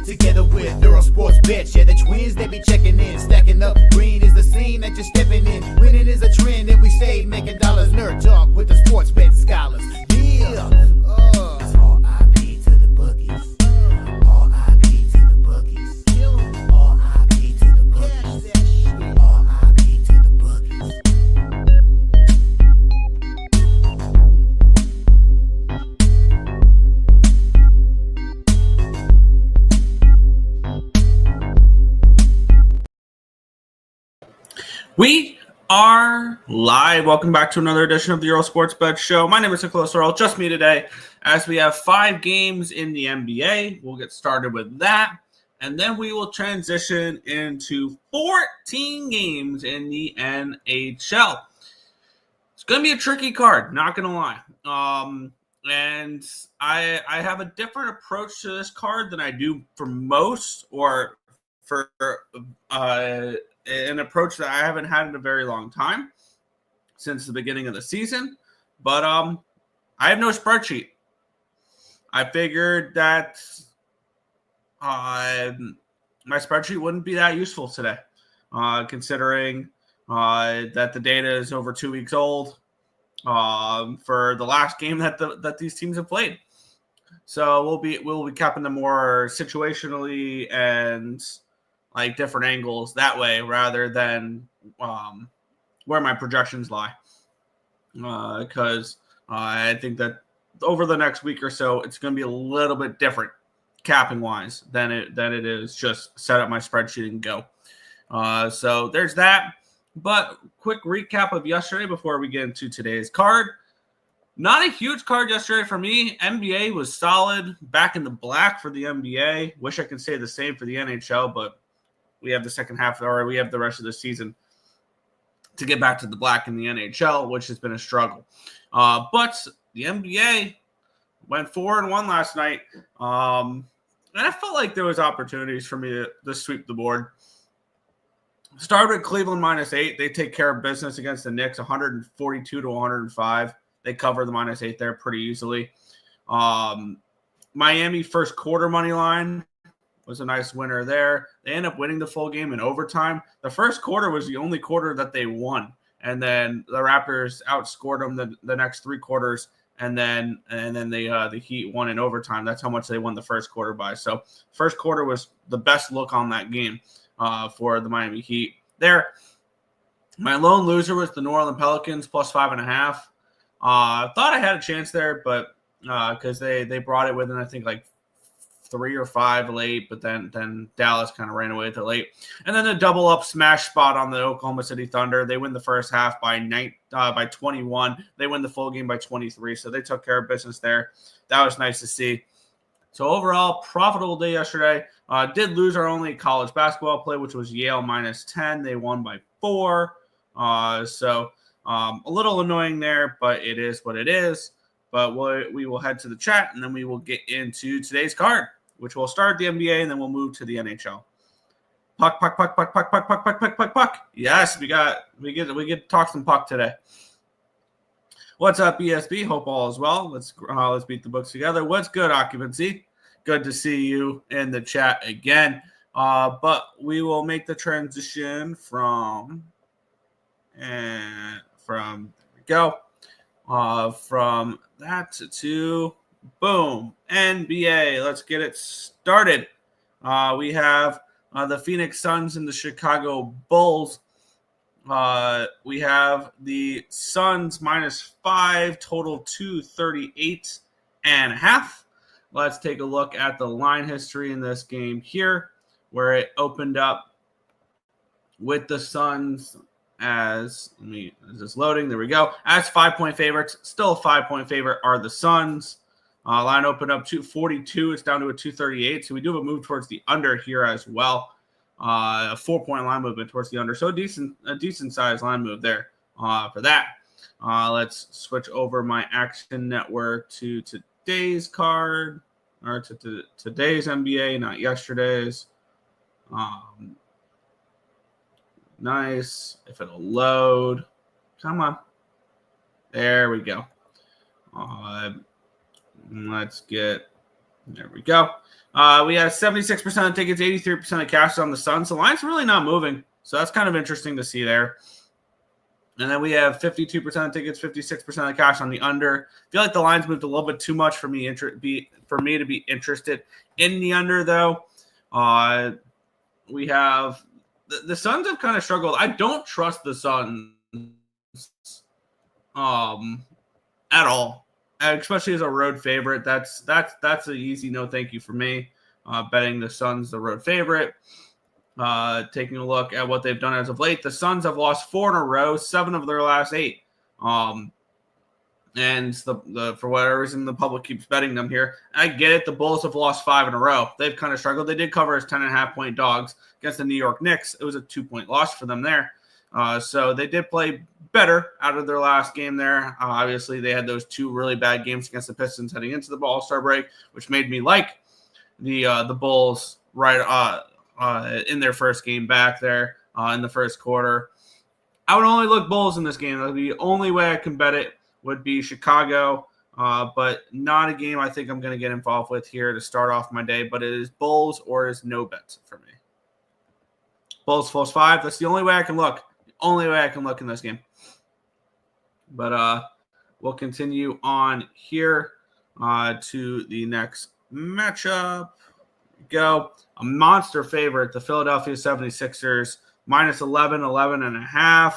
together with Earle Sports Bets. Yeah, the twins, they be checking in, stacking up. Green is the scene that you're stepping in. Winning is a trend, and we stay making dollars. Nerd talk with the sports bet scholars. Yeah, it's R.I.P. to the bookies. R.I.P. to the bookies. R.I.P. to the bookies. R.I.P. to the bookies. We are live. Welcome back to another edition of the Earle Sports Bet Show. My name is Nicholas Earle. Just me today, as we have 5 games in the NBA. We'll get started with that, and then we will transition into 14 games in the NHL. It's going to be a tricky card, not going to lie. And I have a different approach to this card than I do for most, or for an approach that I haven't had in a very long time, since the beginning of the season. But I have no spreadsheet. I figured that my spreadsheet wouldn't be that useful today, considering that the data is over 2 weeks old for the last game that these teams have played. So we'll be capping them more situationally and like different angles that way, rather than where my projections lie. Because I think that over the next week or so, it's going to be a little bit different capping wise than it is just set up my spreadsheet and go. So there's that. But quick recap of yesterday before we get into today's card. Not a huge card yesterday for me. NBA was solid, back in the black for the NBA. Wish I could say the same for the NHL, but we have the second half, or we have the rest of the season to get back to the black in the NHL, which has been a struggle. But the NBA went 4-1 last night. And I felt like there was opportunities for me to sweep the board. Started with Cleveland -8. They take care of business against the Knicks, 142-105. They cover the -8 there pretty easily. Miami first quarter money line was a nice winner there. They end up winning the full game in overtime. The first quarter was the only quarter that they won, and then the Raptors outscored them the next 3 quarters, and then the Heat won in overtime. That's how much they won the first quarter by. So first quarter was the best look on that game for the Miami Heat there. My lone loser was the New Orleans Pelicans +5.5. Thought I had a chance there, but because they brought it within, I think, like 3 or 5 late, but then Dallas kind of ran away with it late. And then the double up smash spot on the Oklahoma City Thunder. They win the first half by 21. They win the full game by 23, so they took care of business there. That was nice to see. So overall, profitable day yesterday. Did lose our only college basketball play, which was Yale -10. They won by 4. So a little annoying there, but it is what it is. But we will head to the chat, and then we will get into today's card, which will start the NBA, and then we'll move to the NHL. Puck. Yes, we get to talk some puck today. What's up, ESB? Hope all is well. Let's beat the books together. What's good, Occupancy? Good to see you in the chat again. But we will make the transition from that to boom, NBA. Let's get it started. We have the Phoenix Suns and the Chicago Bulls. We have the Suns -5, total 238.5. Let's take a look at the line history in this game here, where it opened up with the Suns is this loading? There we go. As 5-point favorites, still a 5-point favorite are the Suns. Line opened up 242. It's down to a 238. So we do have a move towards the under here as well. A 4-point line movement towards the under. So a decent sized line move there for that. Let's switch over my Action Network to today's card, or to today's NBA, not yesterday's. Nice. If it'll load. Come on. There we go. Let's get There we go. We have 76% of tickets, 83% of cash on the Suns. The line's really not moving, so that's kind of interesting to see there. And then we have 52% of tickets, 56% of cash on the under. I feel like the line's moved a little bit too much for me to be interested in the under, though. We have the Suns have kind of struggled. I don't trust the Suns at all, especially as a road favorite. That's an easy no thank you for me. Betting the Suns the road favorite. Taking a look at what they've done as of late, the Suns have lost 4 in a row, 7 of their last 8. And for whatever reason, the public keeps betting them here. I get it. The Bulls have lost 5 in a row. They've kind of struggled. They did cover as 10.5-point dogs against the New York Knicks. It was a 2-point loss for them there. So they did play better out of their last game there. Obviously, they had those 2 really bad games against the Pistons heading into the All-Star break, which made me like the Bulls right in their first game back there in the first quarter. I would only look Bulls in this game. The only way I can bet it would be Chicago, but not a game I think I'm going to get involved with here to start off my day, but it is Bulls or is no bets for me. Bulls +5. That's the only way I can look. The only way I can look in this game. But we'll continue on here to the next matchup. Go. A monster favorite, the Philadelphia 76ers, -11, 11.5.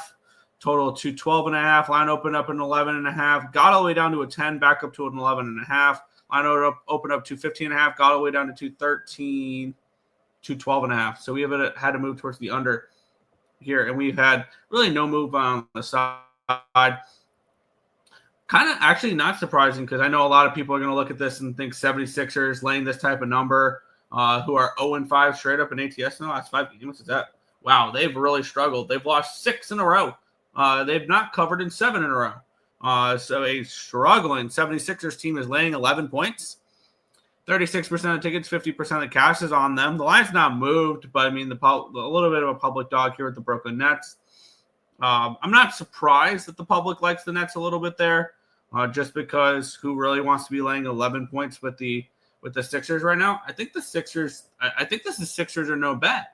Total to 12.5. Line opened up an 11.5. Got all the way down to a 10, back up to an 11.5. Line opened up to 15.5. Got all the way down to 13, to 12.5. So we have had to move towards the under here, and we've had really no move on the side. Kind of actually not surprising because I know a lot of people are going to look at this and think 76ers laying this type of number. Who are 0-5 straight up in ATS in the last 5 games. Is that? Wow, they've really struggled. They've lost 6 in a row. They've not covered in 7 in a row. So a struggling 76ers team is laying 11 points. 36% of tickets, 50% of cash is on them. The line's not moved, but I mean, a little bit of a public dog here with the Brooklyn Nets. I'm not surprised that the public likes the Nets a little bit there, just because who really wants to be laying 11 points with the Sixers right now? I think the Sixers are no bet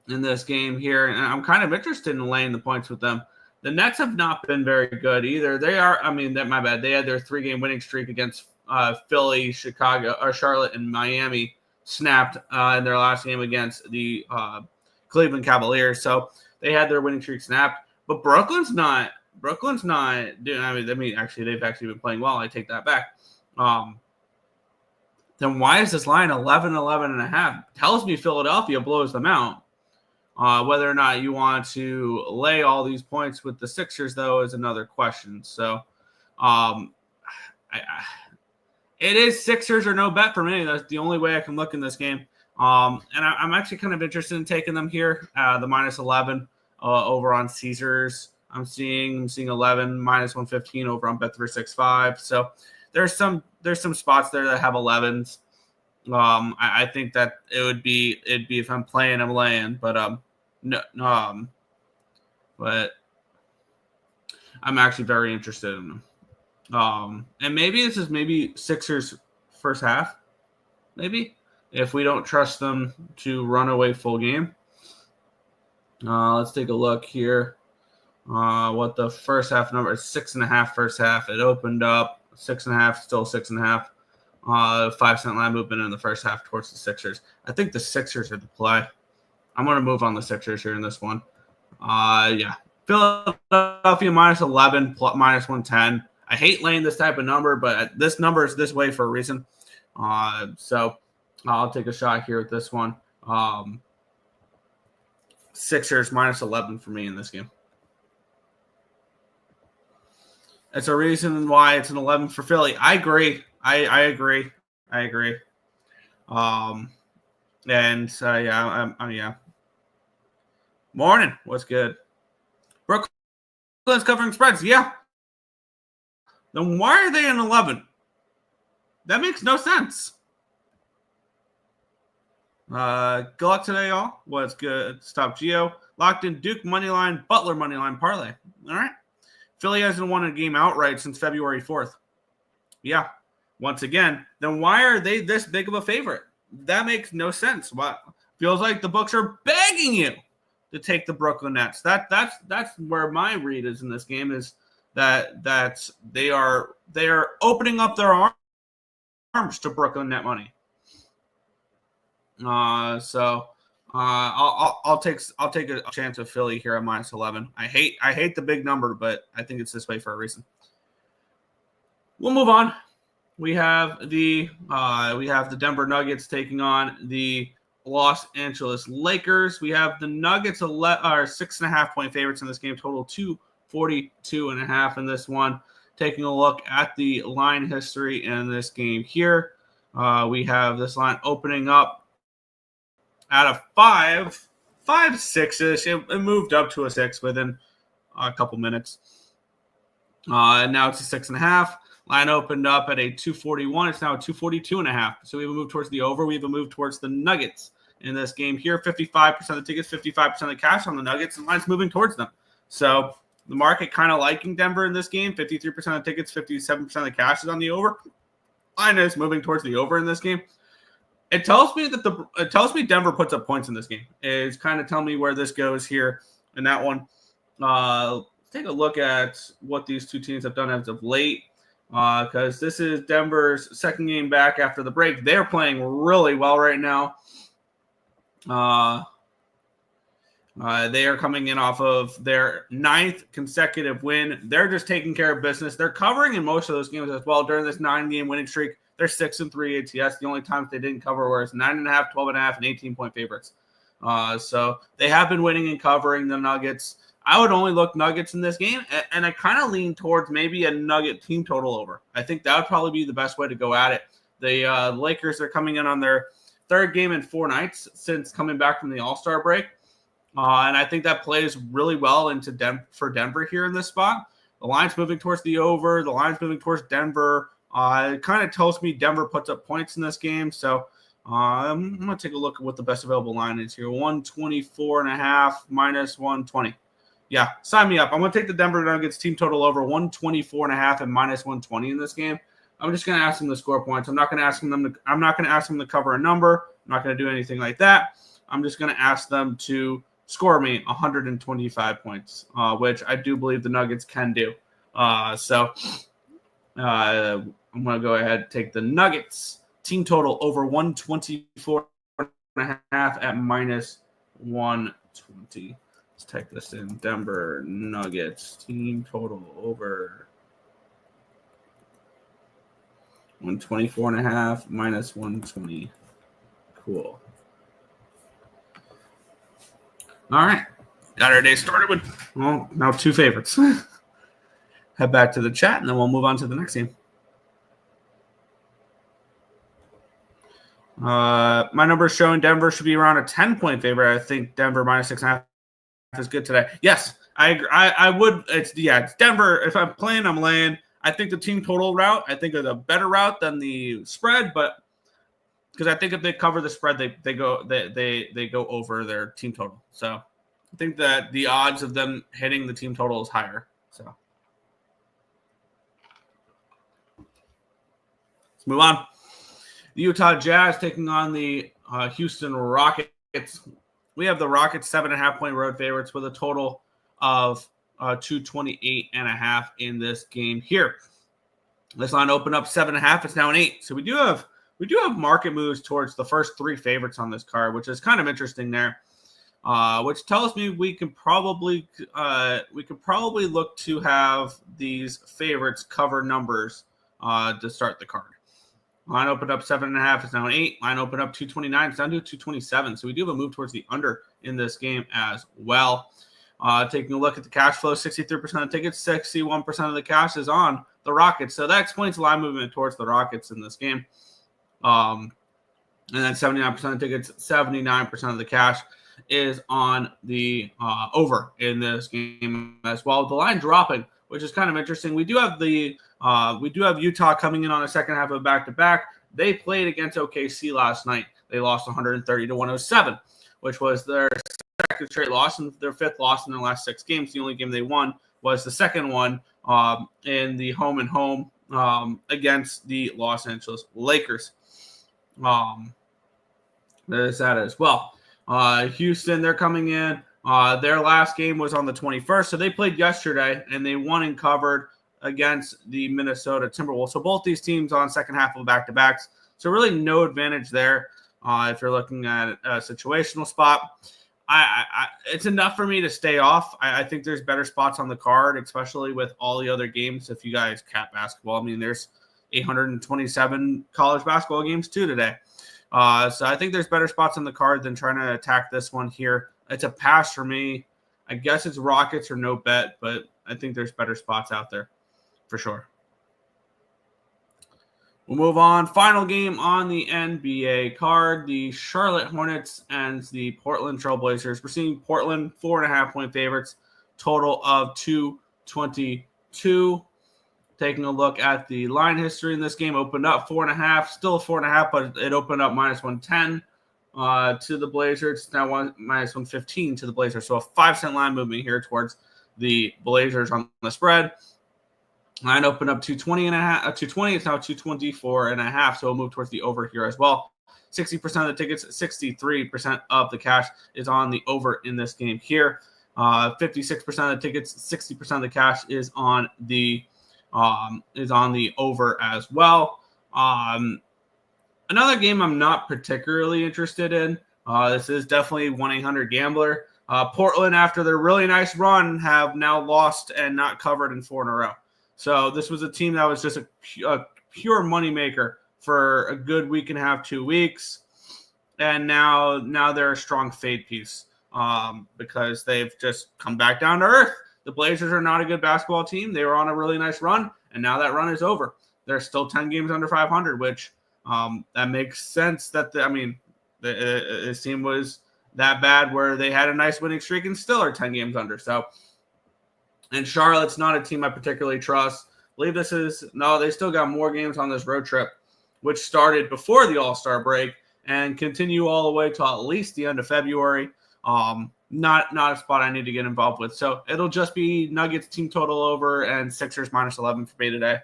in this game here, and I'm kind of interested in laying the points with them. The Nets have not been very good either. They are, my bad. They had their 3-game winning streak against Philly, Chicago, or Charlotte, and Miami snapped in their last game against the Cleveland Cavaliers. So they had their winning streak snapped, but Brooklyn's not doing. Actually, they've actually been playing well. I take that back. Then why is this line 11.5? Tells me Philadelphia blows them out. Whether or not you want to lay all these points with the Sixers, though, is another question. So it is Sixers or no bet for me. That's the only way I can look in this game. And I'm actually kind of interested in taking them here. The -11 over on Caesars. I'm seeing 11 -115 over on Bet365. So there's some spots there that have 11s. I think that it'd be if I'm playing, I'm laying, but but I'm actually very interested in them. And maybe this is Sixers first half, maybe if we don't trust them to run away full game. Let's take a look here. What the first half number is 6.5 first half. It opened up 6.5, still 6.5. 5-cent line movement in the first half towards the Sixers. I think the Sixers are the play. I'm going to move on the Sixers here in this one. Yeah. Philadelphia -11, -110. I hate laying this type of number, but this number is this way for a reason. So I'll take a shot here with this one. Sixers -11 for me in this game. It's a reason why it's an 11 for Philly. I agree. I agree. Yeah. Morning. What's good? Brooklyn's covering spreads. Yeah. Then why are they in 11? That makes no sense. Good luck today, y'all. What's good? Stop Geo. Locked in Duke moneyline, Butler moneyline parlay. All right. Philly hasn't won a game outright since February 4th. Yeah. once again, then why are they this big of a favorite? That makes no sense. What feels like the books are begging you to take the Brooklyn Nets. That's where my read is in this game, is that they are opening up their arms to Brooklyn net money. I'll take a chance of Philly here at -11. I hate the big number, but I think it's this way for a reason. We'll move on. We have the Denver Nuggets taking on the Los Angeles Lakers. We have the Nuggets are 6.5 point favorites in this game, total 242.5 in this one. Taking a look at the line history in this game here, we have this line opening up at a 5.6-ish. It moved up to a 6 within a couple minutes, and now it's a 6.5. Line opened up at a 241. It's now a 242.5. So we have a move towards the over. We have a move towards the Nuggets in this game here. 55% of the tickets, 55% of the cash on the Nuggets, and line's moving towards them. So the market kind of liking Denver in this game. 53% of the tickets, 57% of the cash is on the over. Line is moving towards the over in this game. It tells me Denver puts up points in this game. It's kind of telling me where this goes here in that one. Let's take a look at what these two teams have done as of late, because this is Denver's second game back after the break. They're playing really well right now. They are coming in off of their 9th consecutive win. They're just taking care of business. They're covering in most of those games as well. During this 9-game winning streak, they're 6-3 ATS. The only times they didn't cover were 9.5, 12.5, and 18-point favorites. So they have been winning and covering the Nuggets. I would only look Nuggets in this game, and I kind of lean towards maybe a Nugget team total over. I think that would probably be the best way to go at it. The Lakers are coming in on their 3rd game in 4 nights since coming back from the All-Star break. And I think that plays really well into for Denver here in this spot. The line's moving towards the over. The line's moving towards Denver. It kind of tells me Denver puts up points in this game. So I'm going to take a look at what the best available line is here. 124.5 -120. Yeah, sign me up. I'm going to take the Denver Nuggets team total over 124.5 and -120 in this game. I'm just going to ask them to score points. I'm not going to ask them to cover a number. I'm not going to do anything like that. I'm just going to ask them to score me 125 points, which I do believe the Nuggets can do. So I'm going to go ahead and take the Nuggets team total over 124.5 at -120. Let's type this in. Denver Nuggets team total over 124.5 -120. Cool. All right. Got our day started with, well, now 2 favorites. Head back to the chat, and then we'll move on to the next game. My number is showing Denver should be around a 10-point favorite. I think Denver -6.5 is good today. Yes, I agree. I would. It's Denver. If I'm playing, I'm laying. I think the team total route, I think, is a better route than the spread, but because I think if they cover the spread, they go over their team total. So I think that the odds of them hitting the team total is higher. So let's move on. The Utah Jazz taking on the Houston Rockets. We have the Rockets 7.5-point road favorites with a total of 228.5 in this game here. This line opened up 7.5. It's now an 8. So we do have market moves towards the first 3 favorites on this card, which is kind of interesting there. Which tells me we could probably look to have these favorites cover numbers to start the card. Line opened up 7.5. It's now an 8. Line opened up 229. It's down to 227. So we do have a move towards the under in this game as well. Taking a look at the cash flow, 63% of tickets, 61% of the cash is on the Rockets. So that explains the line movement towards the Rockets in this game. And then 79% of tickets, 79% of the cash is on the over in this game as well. The line dropping, which is kind of interesting. We do have Utah coming in on the second half of back-to-back. They played against OKC last night. They lost 130-107, which was their second straight loss and their 5th loss in their last 6 games. The only game they won was the second one in the home against the Los Angeles Lakers. There's that as well. Houston, they're coming in. Their last game was on the 21st, so they played yesterday, and they won and covered against the Minnesota Timberwolves. So both these teams on second half of back-to-backs. So really no advantage there if you're looking at a situational spot. It's enough for me to stay off. I think there's better spots on the card, especially with all the other games. If you guys cap basketball, I mean, there's 827 college basketball games too today. So I think there's better spots on the card than trying to attack this one here. It's a pass for me. I guess it's Rockets or no bet, but I think there's better spots out there for sure. We'll move on. Final game on the NBA card, the Charlotte Hornets and the Portland Trail Blazers. We're seeing Portland 4.5-point favorites, total of 222. Taking a look at the line history in this game, opened up 4.5, still 4.5, but it opened up -110 to the Blazers. It's now -115 to the Blazers. So a 5-cent line movement here towards the Blazers on the spread. Line opened up 220. It's now 224.5. So we'll move towards the over here as well. 60% of the tickets, 63% of the cash is on the over in this game here. 56% of the tickets, 60% of the cash is on the over as well. Another game I'm not particularly interested in. This is definitely 1-800-GAMBLER. Portland, after their really nice run, have now lost and not covered in 4 in a row. So this was a team that was just a pure moneymaker for a good week and a half, 2 weeks. And now they're a strong fade piece because they've just come back down to earth. The Blazers are not a good basketball team. They were on a really nice run, and now that run is over. They're still 10 games under 500, which that makes sense. This team was that bad where they had a nice winning streak and still are 10 games under. So, and Charlotte's not a team I particularly trust. I believe they still got more games on this road trip, which started before the All-Star break and continue all the way till at least the end of February. Not a spot I need to get involved with. So it'll just be Nuggets team total over and Sixers -11 for me today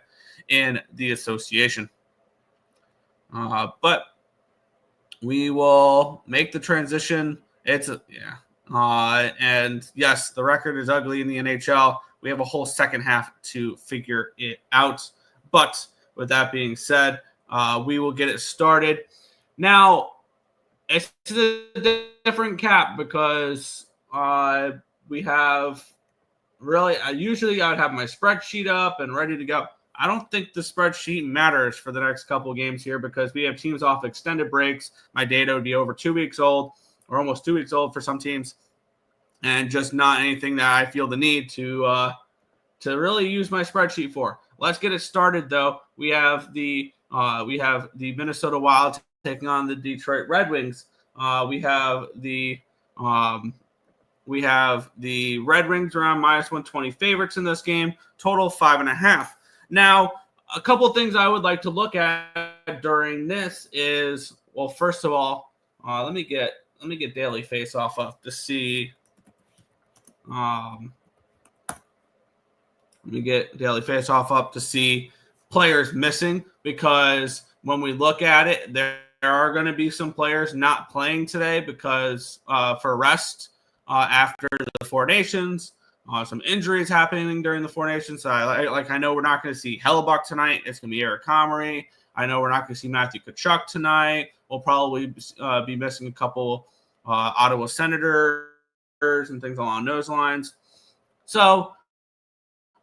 in the association. But we will make the transition. And yes, the record is ugly in the NHL. We have a whole second half to figure it out. But with that being said, we will get it started. Now, it's a different cap because we have usually I'd have my spreadsheet up and ready to go. I don't think the spreadsheet matters for the next couple of games here because we have teams off extended breaks. My data would be over 2 weeks old or almost 2 weeks old for some teams, and just not anything that I feel the need to really use my spreadsheet for. Let's get it started though. We have the Minnesota Wild taking on the Detroit Red Wings. We have the Red Wings around -120 favorites in this game. Total 5.5. Now, a couple things I would like to look at during this is, well, first of all, let me get daily face-off up to see. Let me get daily face-off up to see players missing, because when we look at it, there are going to be some players not playing today because for rest after the Four Nations. Some injuries happening during the Four Nations. I know we're not going to see Hellebuck tonight. It's going to be Eric Comrie. I know we're not going to see Matthew Tkachuk tonight. We'll probably be missing a couple Ottawa Senators and things along those lines. So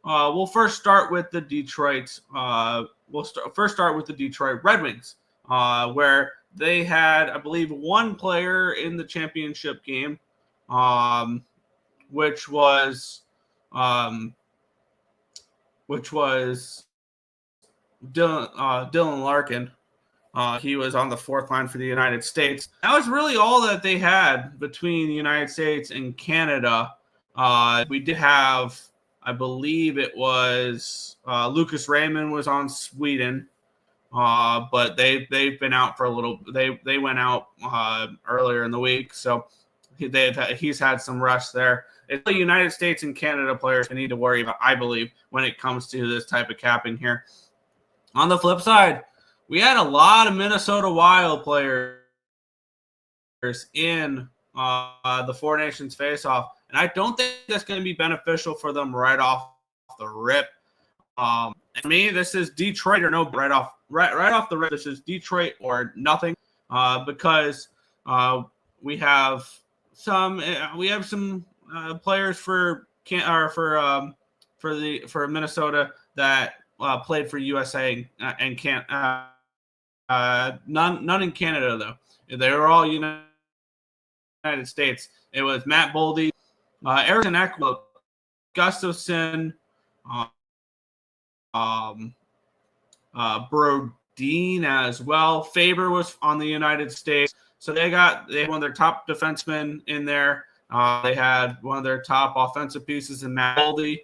we'll first start with the Detroit. First start with the Detroit Red Wings, where they had, I believe, one player in the championship game, which was Dylan Larkin. He was on the fourth line for the United States. That was really all that they had between the United States and Canada. We did have, I believe it was Lucas Raymond was on Sweden, but they've been out for a little. They went out earlier in the week, so he's had some rest there. It's the United States and Canada players we need to worry about, I believe, when it comes to this type of capping here. On the flip side, we had a lot of Minnesota Wild players in the Four Nations face-off, and I don't think that's going to be beneficial for them right off the rip. For me, this is Detroit or no. Right off the rip, this is Detroit or nothing, because we have some players for Minnesota that played for USA and can't. None in Canada though. They were all United States. It was Matt Boldy, Eriksson Ekblad, Gustafsson, Brodin as well. Faber was on the United States, so they had one of their top defensemen in there. They had one of their top offensive pieces in Matt Boldy.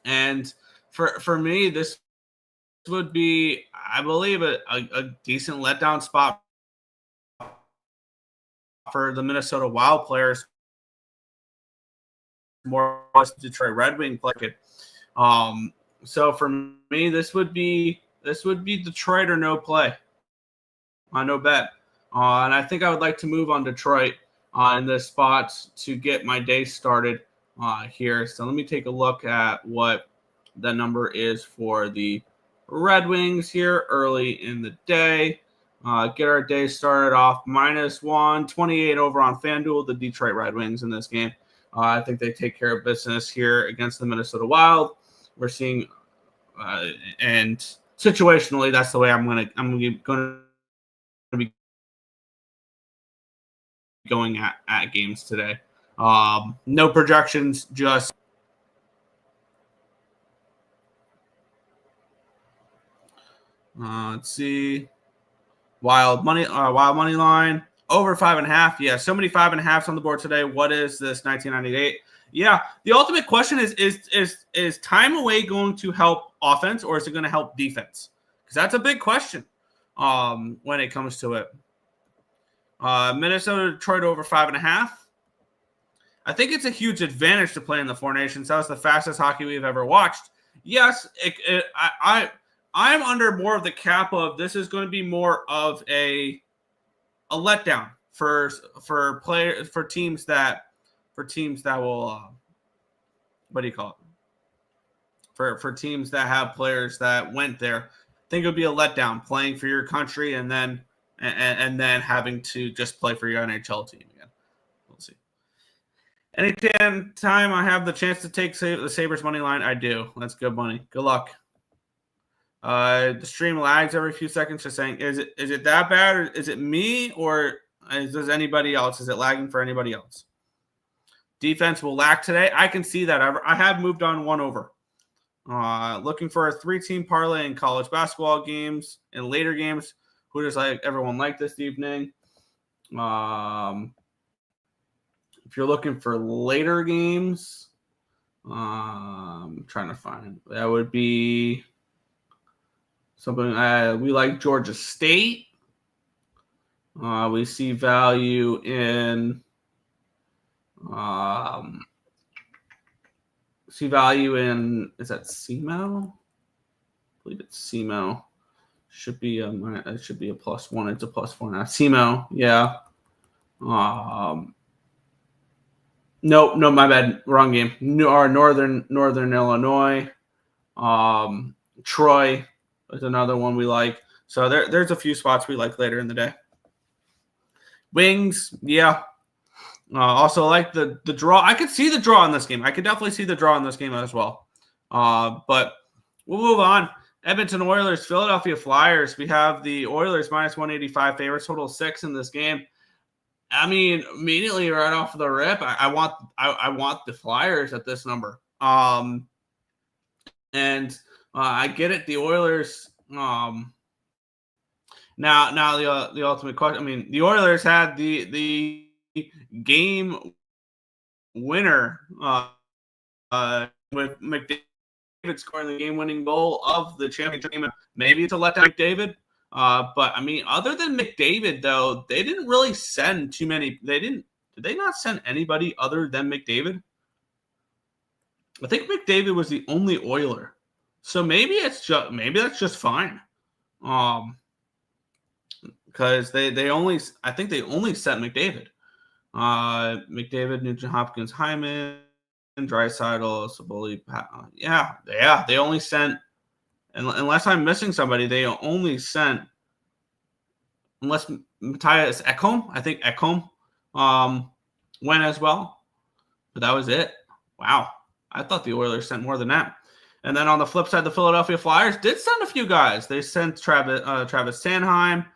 And for me, this would be, I believe, a decent letdown spot for the Minnesota Wild players. More Detroit Red Wing play it. So for me, this would be Detroit or no play. No bet. And I think I would like to move on Detroit in this spot to get my day started here. So let me take a look at what the number is for the Red Wings here early in the day. Get our day started off -128 over on FanDuel, the Detroit Red Wings in this game. I think they take care of business here against the Minnesota Wild. We're seeing, and situationally, that's the way I'm going to be going at games today. No projections, just let's see. Wild money line over 5.5. Yeah, so many 5.5s on the board today. What is this 1998? Yeah, the ultimate question is time away going to help offense or is it going to help defense? Because that's a big question when it comes to it. Minnesota Detroit over 5.5. I think it's a huge advantage to play in the Four Nations. That was the fastest hockey we've ever watched. Yes, I'm under more of the cap of this is going to be more of a letdown for teams that will what do you call it? For teams that have players that went there. I think it would be a letdown playing for your country and then having to just play for your NHL team again. We'll see. Anytime I have the chance to take the Sabres money line, I do. That's good money. Good luck. The stream lags every few seconds. Just saying, is it that bad, or is it me, or does anybody else? Is it lagging for anybody else? Defense will lack today. I can see that. I have moved on one over. Looking for a 3-team parlay in college basketball games and later games. Who does everyone like this evening? If you're looking for later games, I'm trying to find that would be something we like. Georgia State. We see value in is that SEMO? I believe it's SEMO. Should be a +1. It's a +4.5. SEMO, yeah. No, my bad. Wrong game. Northern Illinois. Troy is another one we like. So there's a few spots we like later in the day. Wings, yeah. Also like the draw. I could see the draw in this game. I could definitely see the draw in this game as well. But we'll move on. Edmonton Oilers, Philadelphia Flyers. We have the Oilers -185 favorites, total 6 in this game. I mean, immediately right off the rip, I want the Flyers at this number. And I get it. The Oilers. Now the ultimate question. I mean, the Oilers had the game winner with McDavid scoring the game-winning goal of the championship game. Maybe it's a letdown, McDavid. But I mean, other than McDavid, though, they didn't really send too many. Did they not send anybody other than McDavid? I think McDavid was the only Oiler So maybe that's just fine. Because they only sent McDavid. McDavid, Nugent Hopkins, Hyman, Draisaitl, Saboli. Yeah. They only sent, unless I'm missing somebody, they only sent, unless Matthias Ekholm, I think Ekholm went as well. But that was it. Wow. I thought the Oilers sent more than that. And then on the flip side, the Philadelphia Flyers did send a few guys. They sent Travis Sanheim.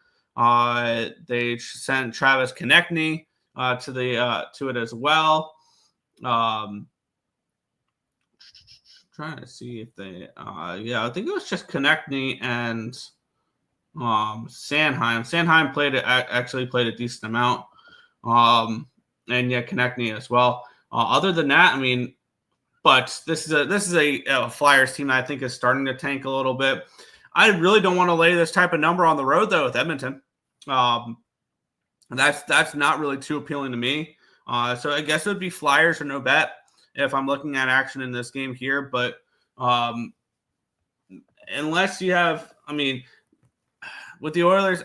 They sent Travis Konechny to it as well. Trying to see if they I think it was just Konechny and Sanheim. Sanheim actually played a decent amount. And yeah, Konechny as well. Other than that, I mean, but this is a Flyers team that I think is starting to tank a little bit. I really don't want to lay this type of number on the road though with Edmonton. That's not really too appealing to me. So I guess it would be Flyers or no bet if I'm looking at action in this game here. But unless you have, I mean, with the Oilers,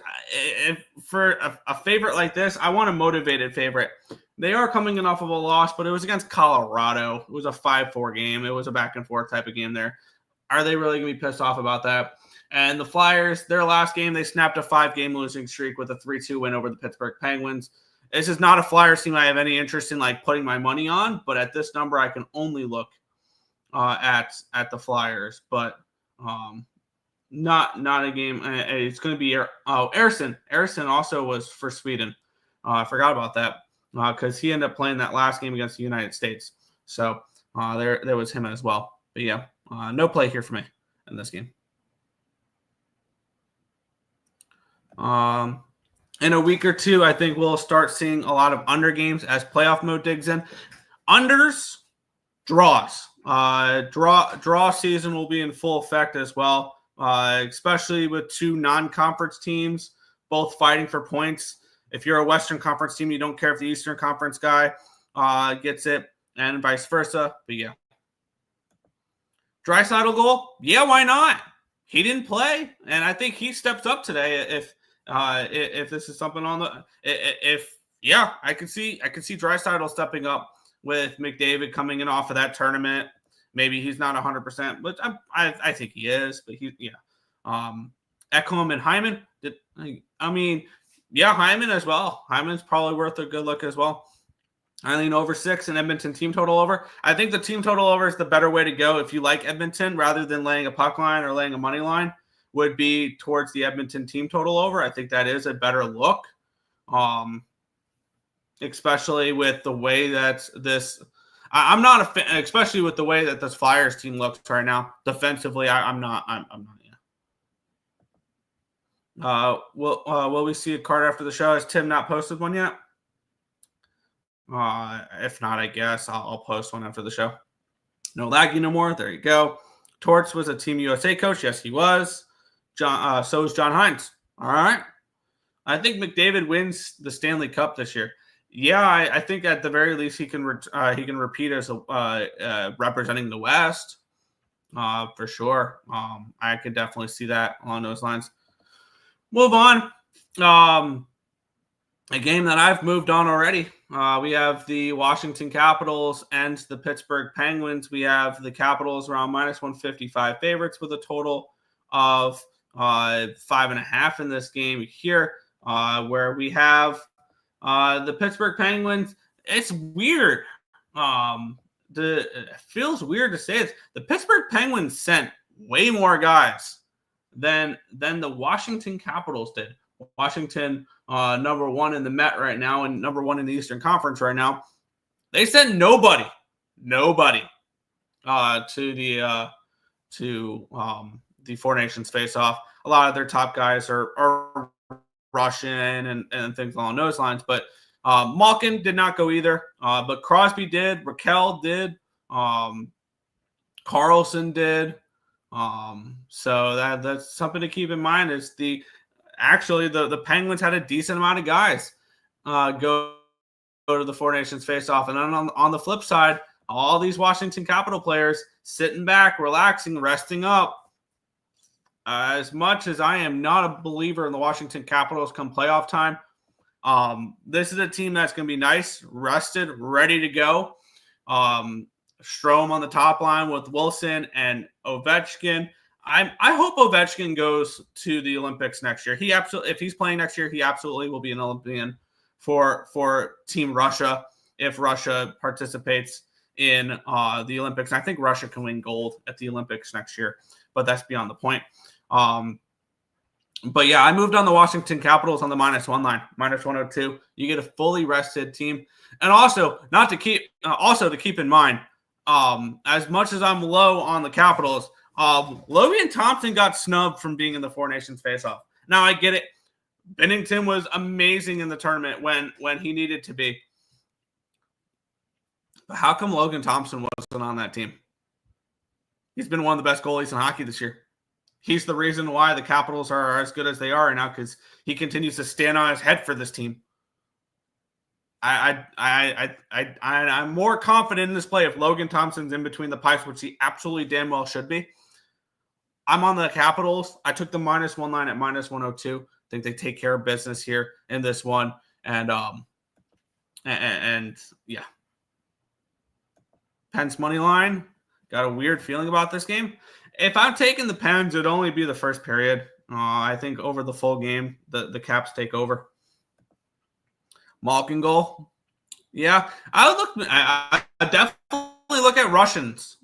for a favorite like this, I want a motivated favorite. They are coming in off of a loss, but it was against Colorado. It was a 5-4 game. It was a back-and-forth type of game there. Are they really going to be pissed off about that? And the Flyers, their last game, they snapped a 5-game losing streak with a 3-2 win over the Pittsburgh Penguins. This is not a Flyers team I have any interest in putting my money on, but at this number, I can only look at the Flyers. But not a game. It's going to be Ersson. Ersson also was for Sweden. I forgot about that because he ended up playing that last game against the United States. So there was him as well. But yeah, no play here for me in this game. In a week or two, I think we'll start seeing a lot of under games as playoff mode digs in. Unders, draws. Draw season will be in full effect as well, especially with two non-conference teams, both fighting for points. If you're a Western Conference team, you don't care if the Eastern Conference guy gets it, and vice versa. But yeah. Draisaitl goal? Yeah, why not? He didn't play, and I think he steps up today if this is something on the I can see Draisaitl stepping up with McDavid coming in off of that tournament. Maybe he's not 100%, but I think he is. But Ekholm and Hyman. Hyman as well. Hyman's probably worth a good look as well. I lean over 6 and Edmonton team total over. I think the team total over is the better way to go if you like Edmonton rather than laying a puck line or laying a money line. Would be towards the Edmonton team total over. I think that is a better look, especially with the way that this. I'm not a fan, especially with the way that this Flyers team looks right now defensively. I'm not. Yeah. Will we see a card after the show? Has Tim not posted one yet? If not, I guess I'll post one after the show. No laggy no more. There you go. Torts was a Team USA coach. Yes, he was. So is John Hines. All right. I think McDavid wins the Stanley Cup this year. Yeah, I think at the very least he can repeat as representing the West for sure. I could definitely see that along those lines. Move on. A game that I've moved on already. We have the Washington Capitals and the Pittsburgh Penguins. We have the Capitals around -155 favorites with a total of 5.5 in this game here, where we have the Pittsburgh Penguins. It's weird. It feels weird to say it. The Pittsburgh Penguins sent way more guys than the Washington Capitals did. Washington, number 1 in the Met right now and number 1 in the Eastern Conference right now. They sent nobody to the Four Nations face-off. A lot of their top guys are Russian and things along those lines. But Malkin did not go either. But Crosby did. Raquel did. Carlson did. So that's something to keep in mind. Is the Penguins had a decent amount of guys go to the Four Nations face-off. And then on the flip side, all these Washington Capital players sitting back, relaxing, resting up. As much as I am not a believer in the Washington Capitals come playoff time, this is a team that's going to be nice, rested, ready to go. Strome on the top line with Wilson and Ovechkin. I hope Ovechkin goes to the Olympics next year. If he's playing next year, he absolutely will be an Olympian for Team Russia if Russia participates in the Olympics. And I think Russia can win gold at the Olympics next year, but that's beyond the point. But yeah, I moved on the Washington Capitals on the -1 line, -102. You get a fully rested team, and also to keep in mind, as much as I'm low on the Capitals, Logan Thompson got snubbed from being in the Four Nations faceoff. Now I get it. Bennington was amazing in the tournament when he needed to be. But how come Logan Thompson wasn't on that team? He's been one of the best goalies in hockey this year. He's the reason why the Capitals are as good as they are right now, because he continues to stand on his head for this team. I'm more confident in this play if Logan Thompson's in between the pipes, which he absolutely damn well should be. I'm on the Capitals. I took the -1 line at -102. I think they take care of business here in this one, and yeah. Pens money line. Got a weird feeling about this game. If I'm taking the Pens, it'd only be the first period. I think over the full game, the Caps take over. Malkin goal. Yeah, I definitely look at Russians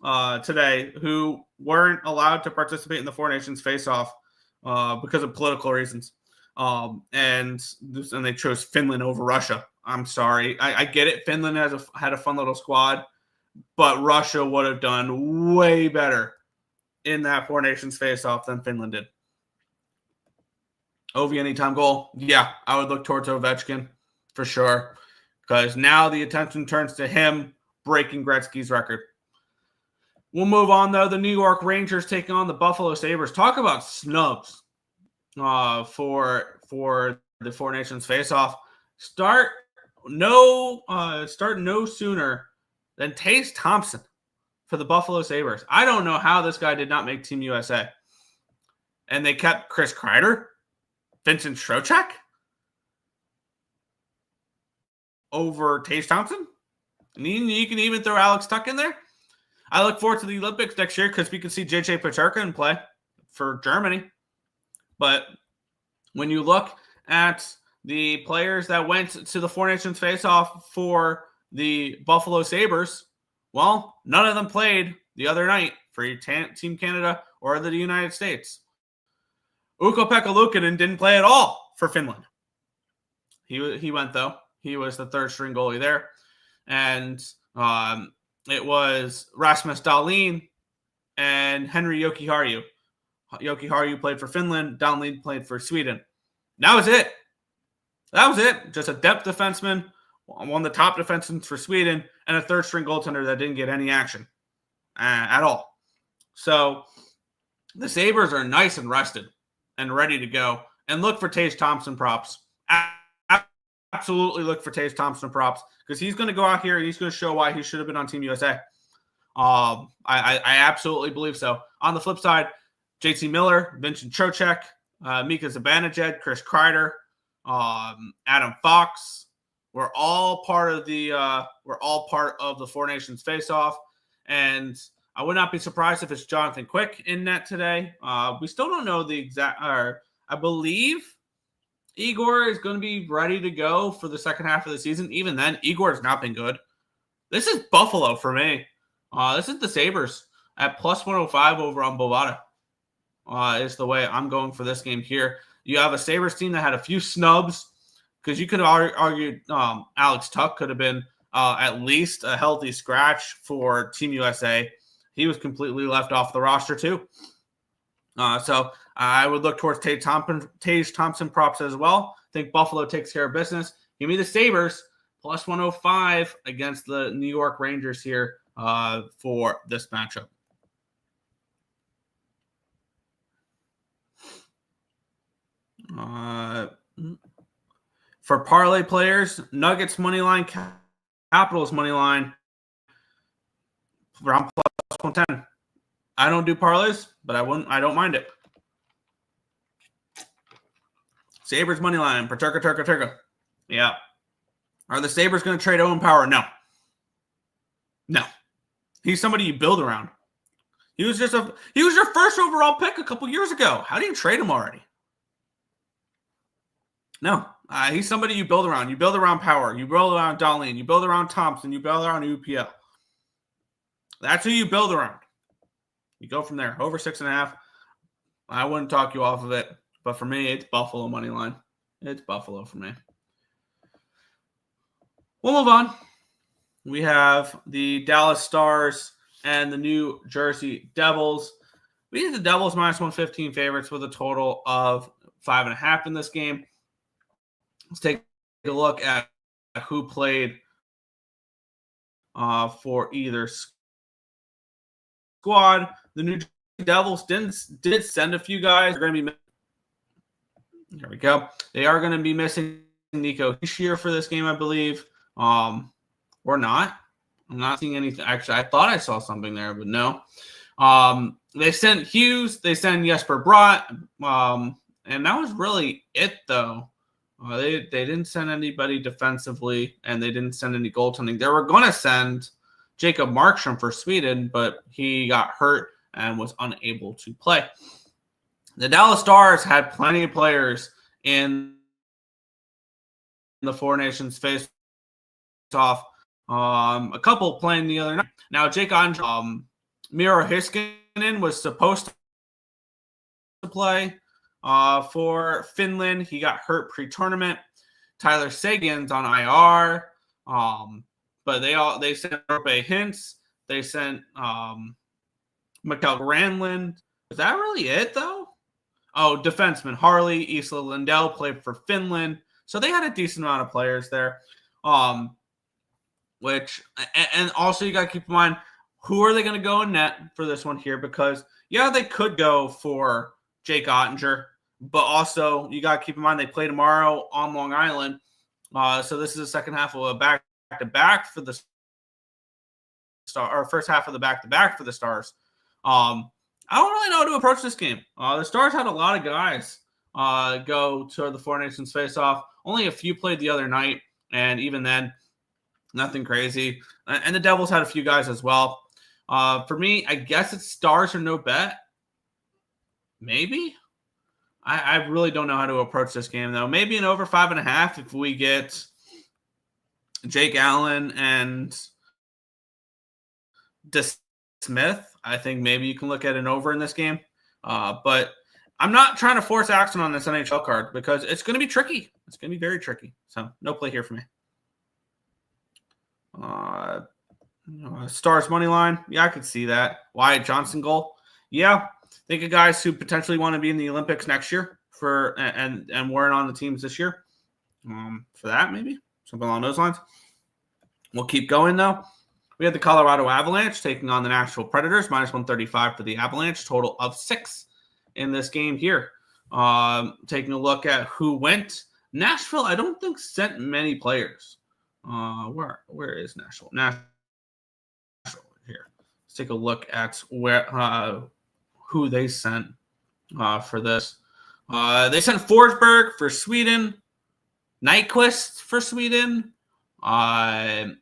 today who weren't allowed to participate in the Four Nations face-off because of political reasons. And they chose Finland over Russia. I'm sorry. I get it. Finland had a fun little squad, but Russia would have done way better in that Four Nations face-off than Finland did. Ovi anytime goal. Yeah, I would look towards Ovechkin for sure, because now the attention turns to him breaking Gretzky's record. We'll move on, though. The New York Rangers taking on the Buffalo Sabres. Talk about snubs for the Four Nations face-off. Start no sooner than Taze Thompson for the Buffalo Sabres. I don't know how this guy did not make Team USA. And they kept Chris Kreider, Vincent Trocheck over Taze Thompson. And you can even throw Alex Tuck in there. I look forward to the Olympics next year because we can see JJ Peterka play for Germany. But when you look at the players that went to the Four Nations face-off for the Buffalo Sabres, well, none of them played the other night for Team Canada or the United States. Ukko-Pekka Luukkonen didn't play at all for Finland. He went, though. He was the third-string goalie there. And it was Rasmus Dahlin and Henri Jokiharju. Jokiharju played for Finland. Dahlin played for Sweden. That was it. Just a depth defenseman, one of the top defensemen for Sweden, and a third-string goaltender that didn't get any action at all. So the Sabres are nice and rested and ready to go. And look for Taze Thompson props. Absolutely look for Taze Thompson props, because he's going to go out here and he's going to show why he should have been on Team USA. I absolutely believe so. On the flip side, JT Miller, Vincent Trocheck, Mika Zibanejad, Chris Kreider, Adam Fox. We're all part of the Four Nations face-off, and I would not be surprised if it's Jonathan Quick in net today. We still don't know the exact. I believe Igor is going to be ready to go for the second half of the season. Even then, Igor has not been good. This is Buffalo for me. This is the Sabres at +105 over on Bovada. Is the way I'm going for this game here. You have a Sabres team that had a few snubs, because you could have argued Alex Tuck could have been at least a healthy scratch for Team USA. He was completely left off the roster too. So I would look towards Taze Thompson props as well. I think Buffalo takes care of business. Give me the Sabres +105 against the New York Rangers here for this matchup. For parlay players, Nuggets money line, Capitals money line. Round plus 110. I don't do parlays, but I don't mind it. Sabres money line. Turka. Yeah. Are the Sabres going to trade Owen Power? No. No. He's somebody you build around. He was your first overall pick a couple years ago. How do you trade him already? No. He's somebody you build around. You build around Power. You build around Dahlin. You build around Thompson. You build around UPL. That's who you build around. You go from there. Over 6.5. I wouldn't talk you off of it. But for me, it's Buffalo money line. It's Buffalo for me. We'll move on. We have the Dallas Stars and the New Jersey Devils. We need the Devils minus 115 favorites with a total of 5.5 in this game. Let's take a look at who played for either squad. The New Jersey Devils did send a few guys. They're going to be there we go. They are going to be missing Nico Hischier for this game, I believe. Or not. I'm not seeing anything. Actually, I thought I saw something there, but no. They sent Hughes. They sent Jesper Bratt. And that was really it, though. They didn't send anybody defensively, and they didn't send any goaltending. They were going to send Jacob Markstrom for Sweden, but he got hurt and was unable to play. The Dallas Stars had plenty of players in the Four Nations face-off. A couple playing the other night. Now, Jake Andre, Miro Heiskanen was supposed to play for Finland. He got hurt pre-tournament. Tyler Seguin's on IR. But they sent Rope Hintz. They sent Mikael Granlund. Is that really it, though? Oh, defenseman Harley, Isla Lindell played for Finland. So they had a decent amount of players there. And also you got to keep in mind, who are they going to go in net for this one here? Because, yeah, they could go for Jake Ottinger, but also you got to keep in mind they play tomorrow on Long Island. So this is the second half of a back-to-back for the Star, or first half of the back-to-back for the Stars. I don't really know how to approach this game. The Stars had a lot of guys go to the Four Nations face-off. Only a few played the other night, and even then, nothing crazy. And the Devils had a few guys as well. For me, I guess it's Stars or no bet. Maybe. I really don't know how to approach this game, though. Maybe an over 5.5 if we get Jake Allen and Smith. I think maybe you can look at an over in this game. But I'm not trying to force action on this NHL card because it's going to be tricky. It's going to be very tricky. So no play here for me. Stars money line. Yeah, I could see that. Wyatt Johnson goal. Yeah. Think of guys who potentially want to be in the Olympics next year and weren't on the teams this year. For that, maybe. Something along those lines. We'll keep going, though. We have the Colorado Avalanche taking on the Nashville Predators, minus 135 for the Avalanche, total of 6 in this game here. Taking a look at who went. Nashville, I don't think sent many players. Where is Nashville? Nashville here. Let's take a look at who they sent for this. They sent Forsberg for Sweden, Nyquist for Sweden, and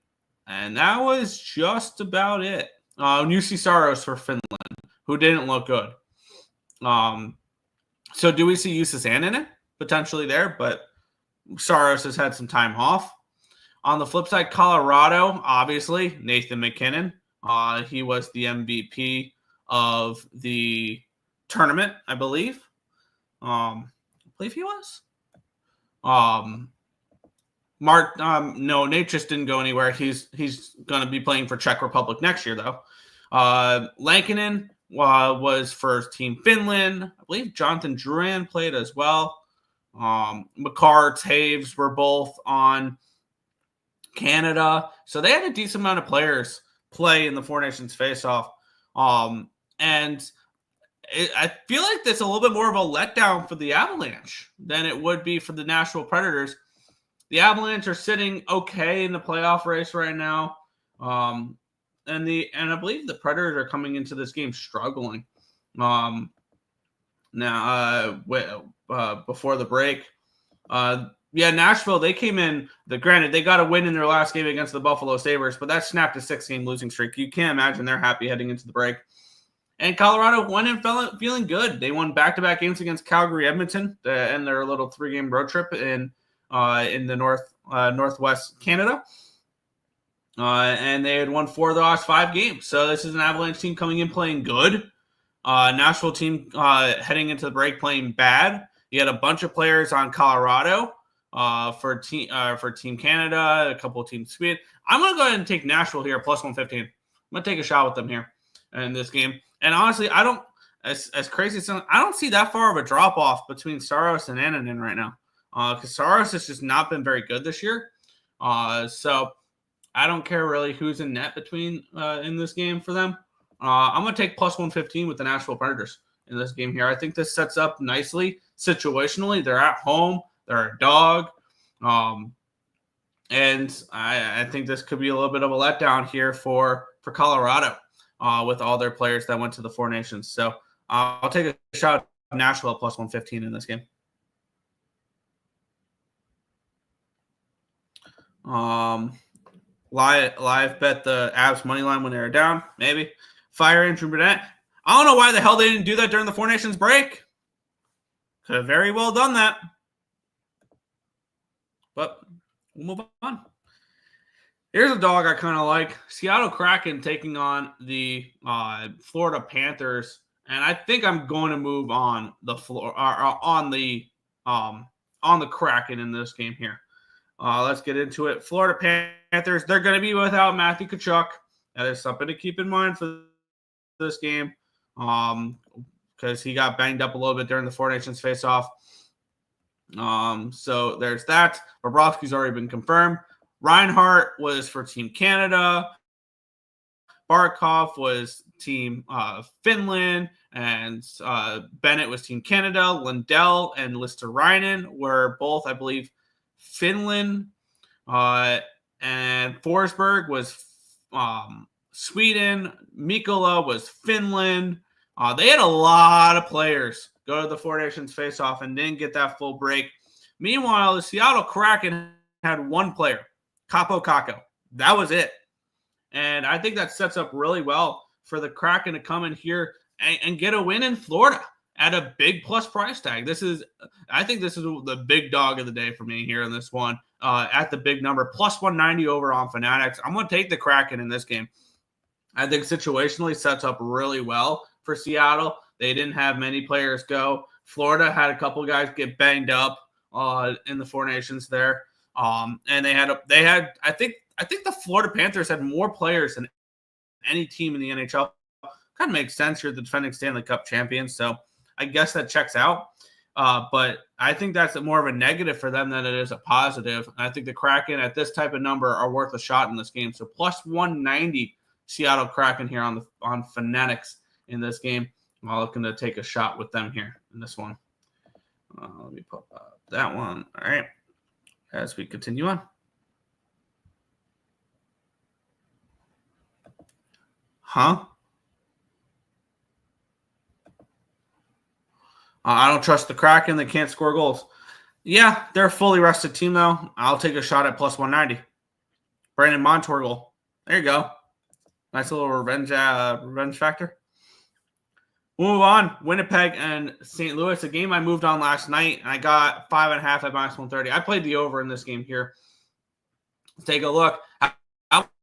that was just about it. Jussi Saros for Finland, who didn't look good. So do we see Jussi in it? Potentially there, but Saros has had some time off. On the flip side, Colorado, obviously, Nathan McKinnon. He was the MVP of the tournament, I believe. I believe he was. Nate just didn't go anywhere. He's going to be playing for Czech Republic next year, though. Lankinen was for Team Finland. I believe Jonathan Drouin played as well. Makar, Taves were both on Canada. So they had a decent amount of players play in the Four Nations face-off. And I feel like that's a little bit more of a letdown for the Avalanche than it would be for the Nashville Predators. The Avalanche are sitting okay in the playoff race right now. I believe the Predators are coming into this game struggling. Before the break, Nashville, they came in. Granted, they got a win in their last game against the Buffalo Sabres, but that snapped a 6-game losing streak. You can't imagine they're happy heading into the break. And Colorado went in feeling good. They won back-to-back games against Calgary, Edmonton, and their little 3-game road trip in the northwest Canada. And they had won 4 of the last 5 games. So this is an Avalanche team coming in playing good. Nashville team heading into the break playing bad. You had a bunch of players on Colorado for Team Canada, a couple of Team Sweden. I'm going to go ahead and take Nashville here, plus 115. I'm going to take a shot with them here in this game. And honestly, I don't, as crazy as it sounds, I don't see that far of a drop-off between Saros and Annunen right now. Because Saros has just not been very good this year. So I don't care really who's in net between in this game for them. I'm going to take plus 115 with the Nashville Predators in this game here. I think this sets up nicely situationally. They're at home. They're a dog. And I think this could be a little bit of a letdown here for Colorado with all their players that went to the Four Nations. So I'll take a shot at Nashville plus 115 in this game. Live bet the Avs money line when they were down, maybe. Fire Andrew Burnett. I don't know why the hell they didn't do that during the Four Nations break. Could have very well done that. But we'll move on. Here's a dog I kind of like. Seattle Kraken taking on the Florida Panthers. And I think I'm going to move on the Kraken in this game here. Let's get into it. Florida Panthers, they're going to be without Matthew Tkachuk. That is something to keep in mind for this game because he got banged up a little bit during the Four Nations face-off. So there's that. Bobrovsky's already been confirmed. Reinhart was for Team Canada. Barkov was Team Finland. And Bennett was Team Canada. Lindell and Listerinen were both, I believe, Finland. And Forsberg was Sweden. Mikkola was Finland. They had a lot of players go to the Four Nations face-off and didn't get that full break. Meanwhile, the Seattle Kraken had one player, Kaapo Kakko. That was it. And I think that sets up really well for the Kraken to come in here and get a win in Florida at a big plus price tag. I think this is the big dog of the day for me here in this one at the big number, plus 190 over on Fanatics. I'm going to take the Kraken in this game. I think situationally sets up really well for Seattle. They didn't have many players go. Florida had a couple guys get banged up in the Four Nations there. And they had I think the Florida Panthers had more players than any team in the NHL. Kind of makes sense. You're the defending Stanley Cup champions, so I guess that checks out. But I think that's more of a negative for them than it is a positive. And I think the Kraken at this type of number are worth a shot in this game. So plus 190 Seattle Kraken here on Fanatics in this game. I'm looking to take a shot with them here in this one. Let me put that one. All right. As we continue on. I don't trust the Kraken. They can't score goals. Yeah, they're a fully rested team, though. I'll take a shot at plus 190. Brandon Montour goal. There you go. Nice little revenge factor. We'll move on. Winnipeg and St. Louis, a game I moved on last night, and I got 5.5 at minus 130. I played the over in this game here. Let's take a look.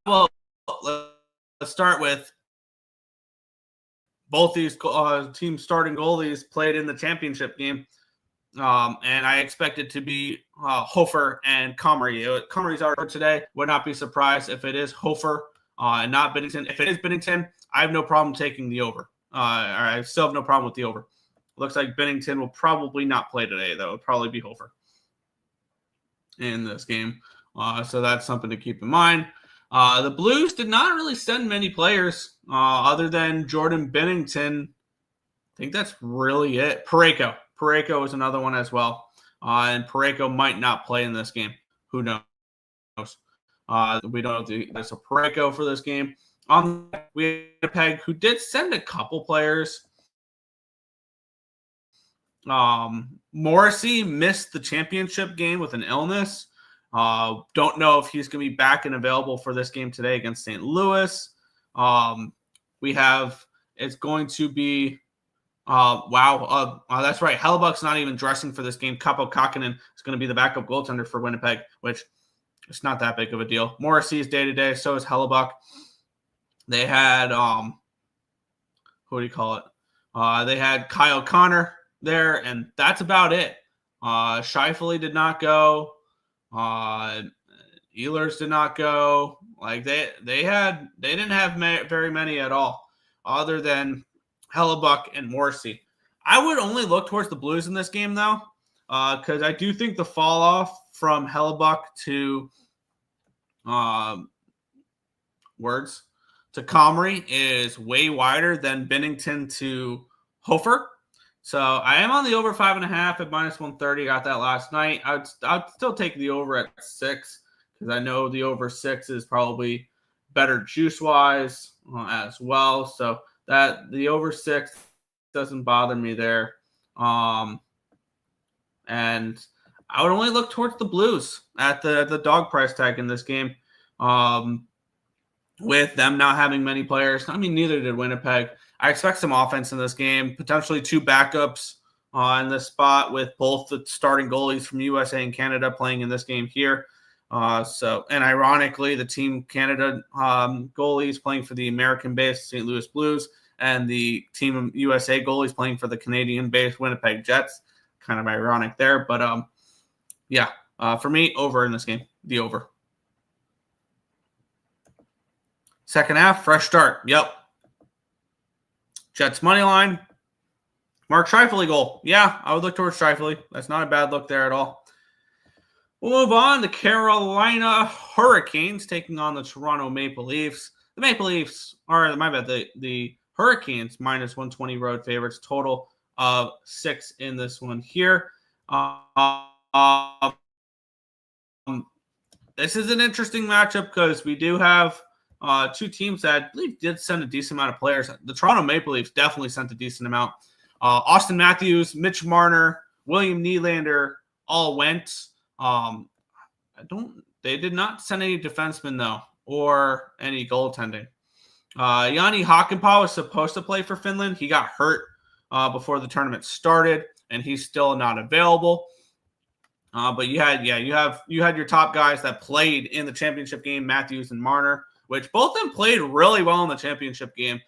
Let's start with both these teams' starting goalies played in the championship game, and I expect it to be Hofer and Comrie. Comrie's out today. Would not be surprised if it is Hofer and not Binnington. If it is Binnington, I have no problem taking the over. I still have no problem with the over. Looks like Binnington will probably not play today, though. It'll probably be Hofer in this game. So that's something to keep in mind. The Blues did not really send many players other than Jordan Binnington. I think that's really it. Parayko. Parayko is another one as well. And Parayko might not play in this game. Who knows? We don't know. There's a Parayko for this game. On Winnipeg, who did send a couple players. Morrissey missed the championship game with an illness. Don't know if he's going to be back and available for this game today against St. Louis. It's going to be, that's right. Hellebuck's not even dressing for this game. Kaapo Kakkonen is going to be the backup goaltender for Winnipeg, which it's not that big of a deal. Morrissey is day-to-day, so is Hellebuck. They had, who do you call it? They had Kyle Connor there, and that's about it. Scheifele did not go. Ehlers did not go. Like they didn't have very many at all, other than Hellebuck and Morrissey. I would only look towards the Blues in this game, though, because I do think the fall off from Hellebuck to Comrie is way wider than Binnington to Hofer. So I am on the over 5.5 at -130. Got that last night. I'd still take the over at 6 because I know the over 6 is probably better juice wise as well. So that the over 6 doesn't bother me there. And I would only look towards the Blues at the dog price tag in this game. With them not having many players. I mean, neither did Winnipeg. I expect some offense in this game, potentially 2 backups in this spot with both the starting goalies from USA and Canada playing in this game here. And ironically, the Team Canada goalies playing for the American-based St. Louis Blues and the Team USA goalies playing for the Canadian-based Winnipeg Jets. Kind of ironic there, but for me, over in this game, the over. Second half, fresh start. Yep. Jets money line. Mark Scheifele goal. Yeah, I would look towards Scheifele. That's not a bad look there at all. We'll move on. The Carolina Hurricanes taking on the Toronto Maple Leafs. The Maple Leafs are, the Hurricanes -120 road favorites. Total of 6 in this one here. This is an interesting matchup because we do have 2 teams that I believe did send a decent amount of players. The Toronto Maple Leafs definitely sent a decent amount. Austin Matthews, Mitch Marner, William Nylander all went. They did not send any defensemen though, or any goaltending. Jani Hakanpää was supposed to play for Finland. He got hurt before the tournament started, and he's still not available. But you had your top guys that played in the championship game, Matthews and Marner, which both of them played really well in the championship game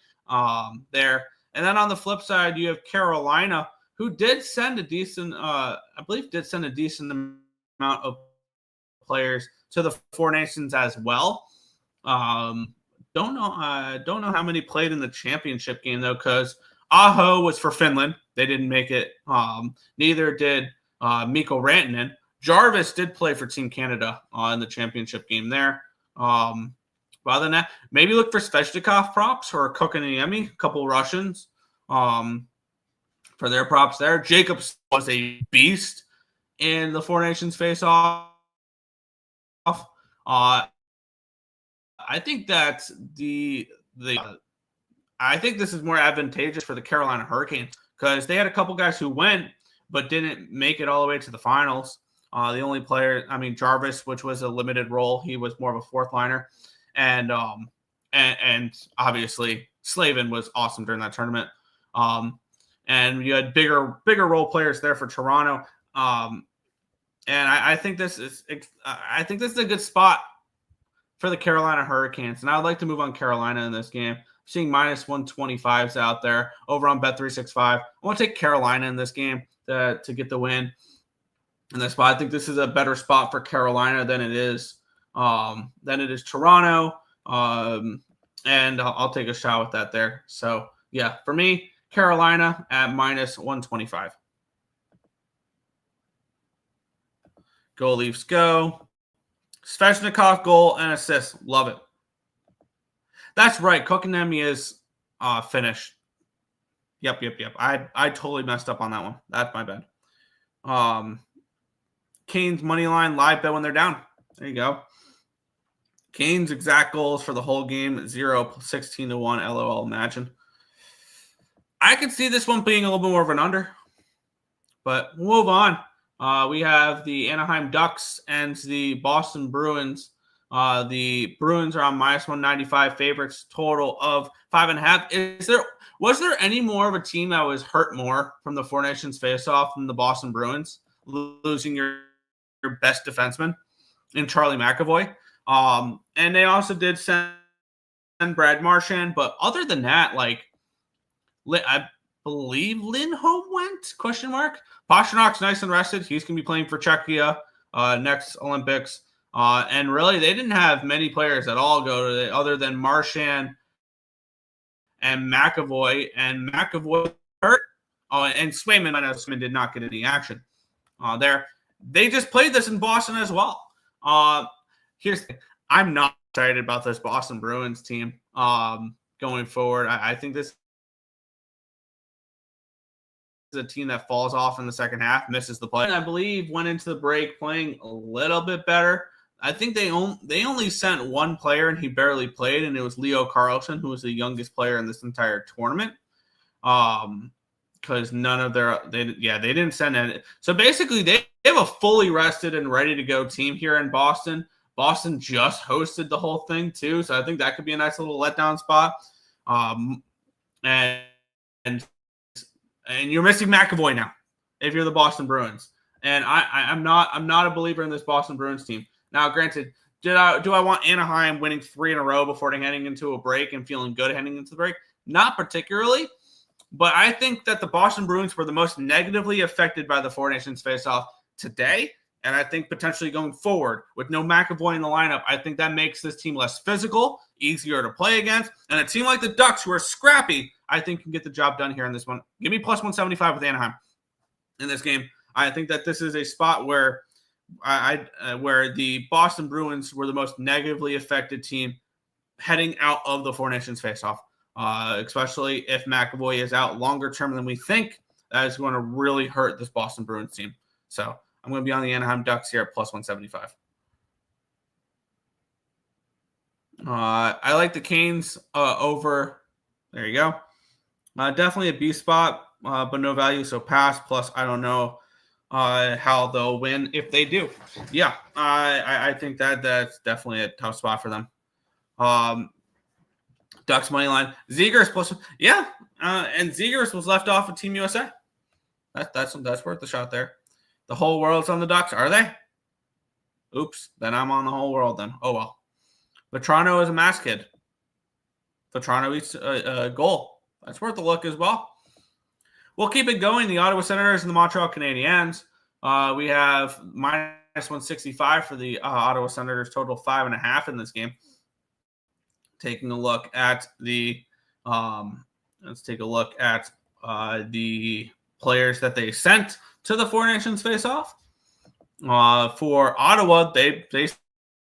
there. And then on the flip side, you have Carolina, who did send a decent, amount of players to the Four Nations as well. Don't know how many played in the championship game though, because Aho was for Finland. They didn't make it. Neither did Mikko Rantanen. Jarvis did play for Team Canada in the championship game there. Other than that, maybe look for Svechnikov props or Kokoniemi, a couple Russians for their props there. Jacobs was a beast in the Four Nations face-off. I think that I think this is more advantageous for the Carolina Hurricanes because they had a couple guys who went but didn't make it all the way to the finals. The only player, Jarvis, which was a limited role, he was more of a fourth liner. And obviously Slavin was awesome during that tournament. And you had bigger role players there for Toronto. And I think this is a good spot for the Carolina Hurricanes. And I would like to move on Carolina in this game. I'm seeing -125s out there over on Bet365. I want to take Carolina in this game to get the win in this spot. I think this is a better spot for Carolina than it is Toronto. And I'll take a shot with that there. So yeah, for me, Carolina at -125. Go Leafs go. Svechnikov goal and assist. Love it. That's right. Kokoniemi is finished. Yep. I totally messed up on that one. That's my bad. Canes money line live bet when they're down. There you go. Canes exact goals for the whole game, 0, 16-1. LOL, imagine. I could see this one being a little bit more of an under, but we'll move on. We have the Anaheim Ducks and the Boston Bruins. The Bruins are on -195 favorites, total of 5.5. Was there any more of a team that was hurt more from the Four Nations face-off than the Boston Bruins, losing your best defenseman in Charlie McAvoy? And they also did send Brad Marchand, but other than that, like, I believe Lindholm went, ? Pasternak's nice and rested. He's going to be playing for Czechia next Olympics. And really, they didn't have many players at all go to it other than Marchand and McAvoy. And McAvoy hurt. And Swayman did not get any action there. They just played this in Boston as well. Here's the thing. I'm not excited about this Boston Bruins team going forward. I think this is a team that falls off in the second half, misses the play. And I believe went into the break playing a little bit better. I think they only sent one player, and he barely played, and it was Leo Carlson, who was the youngest player in this entire tournament. Because none of they didn't send any. So basically, they have a fully rested and ready to go team here in Boston. Boston just hosted the whole thing too, so I think that could be a nice little letdown spot. And you're missing McAvoy now if you're the Boston Bruins. And I'm not a believer in this Boston Bruins team. Now, granted, do I want Anaheim winning 3 in a row before heading into a break and feeling good heading into the break? Not particularly. But I think that the Boston Bruins were the most negatively affected by the Four Nations face-off today. And I think potentially going forward with no McAvoy in the lineup, I think that makes this team less physical, easier to play against. And a team like the Ducks, who are scrappy, I think can get the job done here in this one. Give me +175 with Anaheim in this game. I think that this is a spot where where the Boston Bruins were the most negatively affected team heading out of the Four Nations face-off. Especially if McAvoy is out longer term than we think, that is going to really hurt this Boston Bruins team. So I'm going to be on the Anaheim Ducks here at +175. I like the Canes over. There you go. Definitely a B spot, but no value, so pass. Plus, I don't know how they'll win if they do. Yeah, I think that's definitely a tough spot for them. Ducks money line. Zegers plus, and Zegers was left off of Team USA. That's worth the shot there. The whole world's on the Ducks, are they? Oops, then I'm on the whole world then. Oh well. Vetrano is a mask kid. Vetrano eats a goal. That's worth a look as well. We'll keep it going. The Ottawa Senators and the Montreal Canadiens. We have -165 for the Ottawa Senators, total 5.5 in this game. Taking a look at the let's take a look at the players that they sent to the Four Nations face-off. For Ottawa, they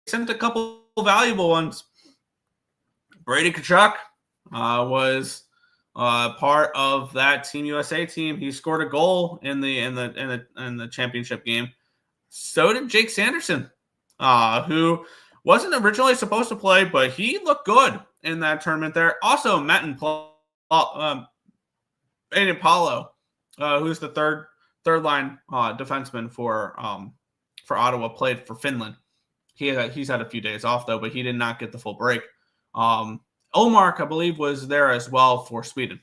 sent a couple valuable ones. Brady Tkachuk was part of that Team USA team. He scored a goal in the championship game. So did Jake Sanderson, who wasn't originally supposed to play, but he looked good in that tournament there. Also, Aiden Paulo, who's the third line defenseman for Ottawa, played for Finland. He's had a few days off though, but he did not get the full break. Omark, I believe, was there as well for Sweden.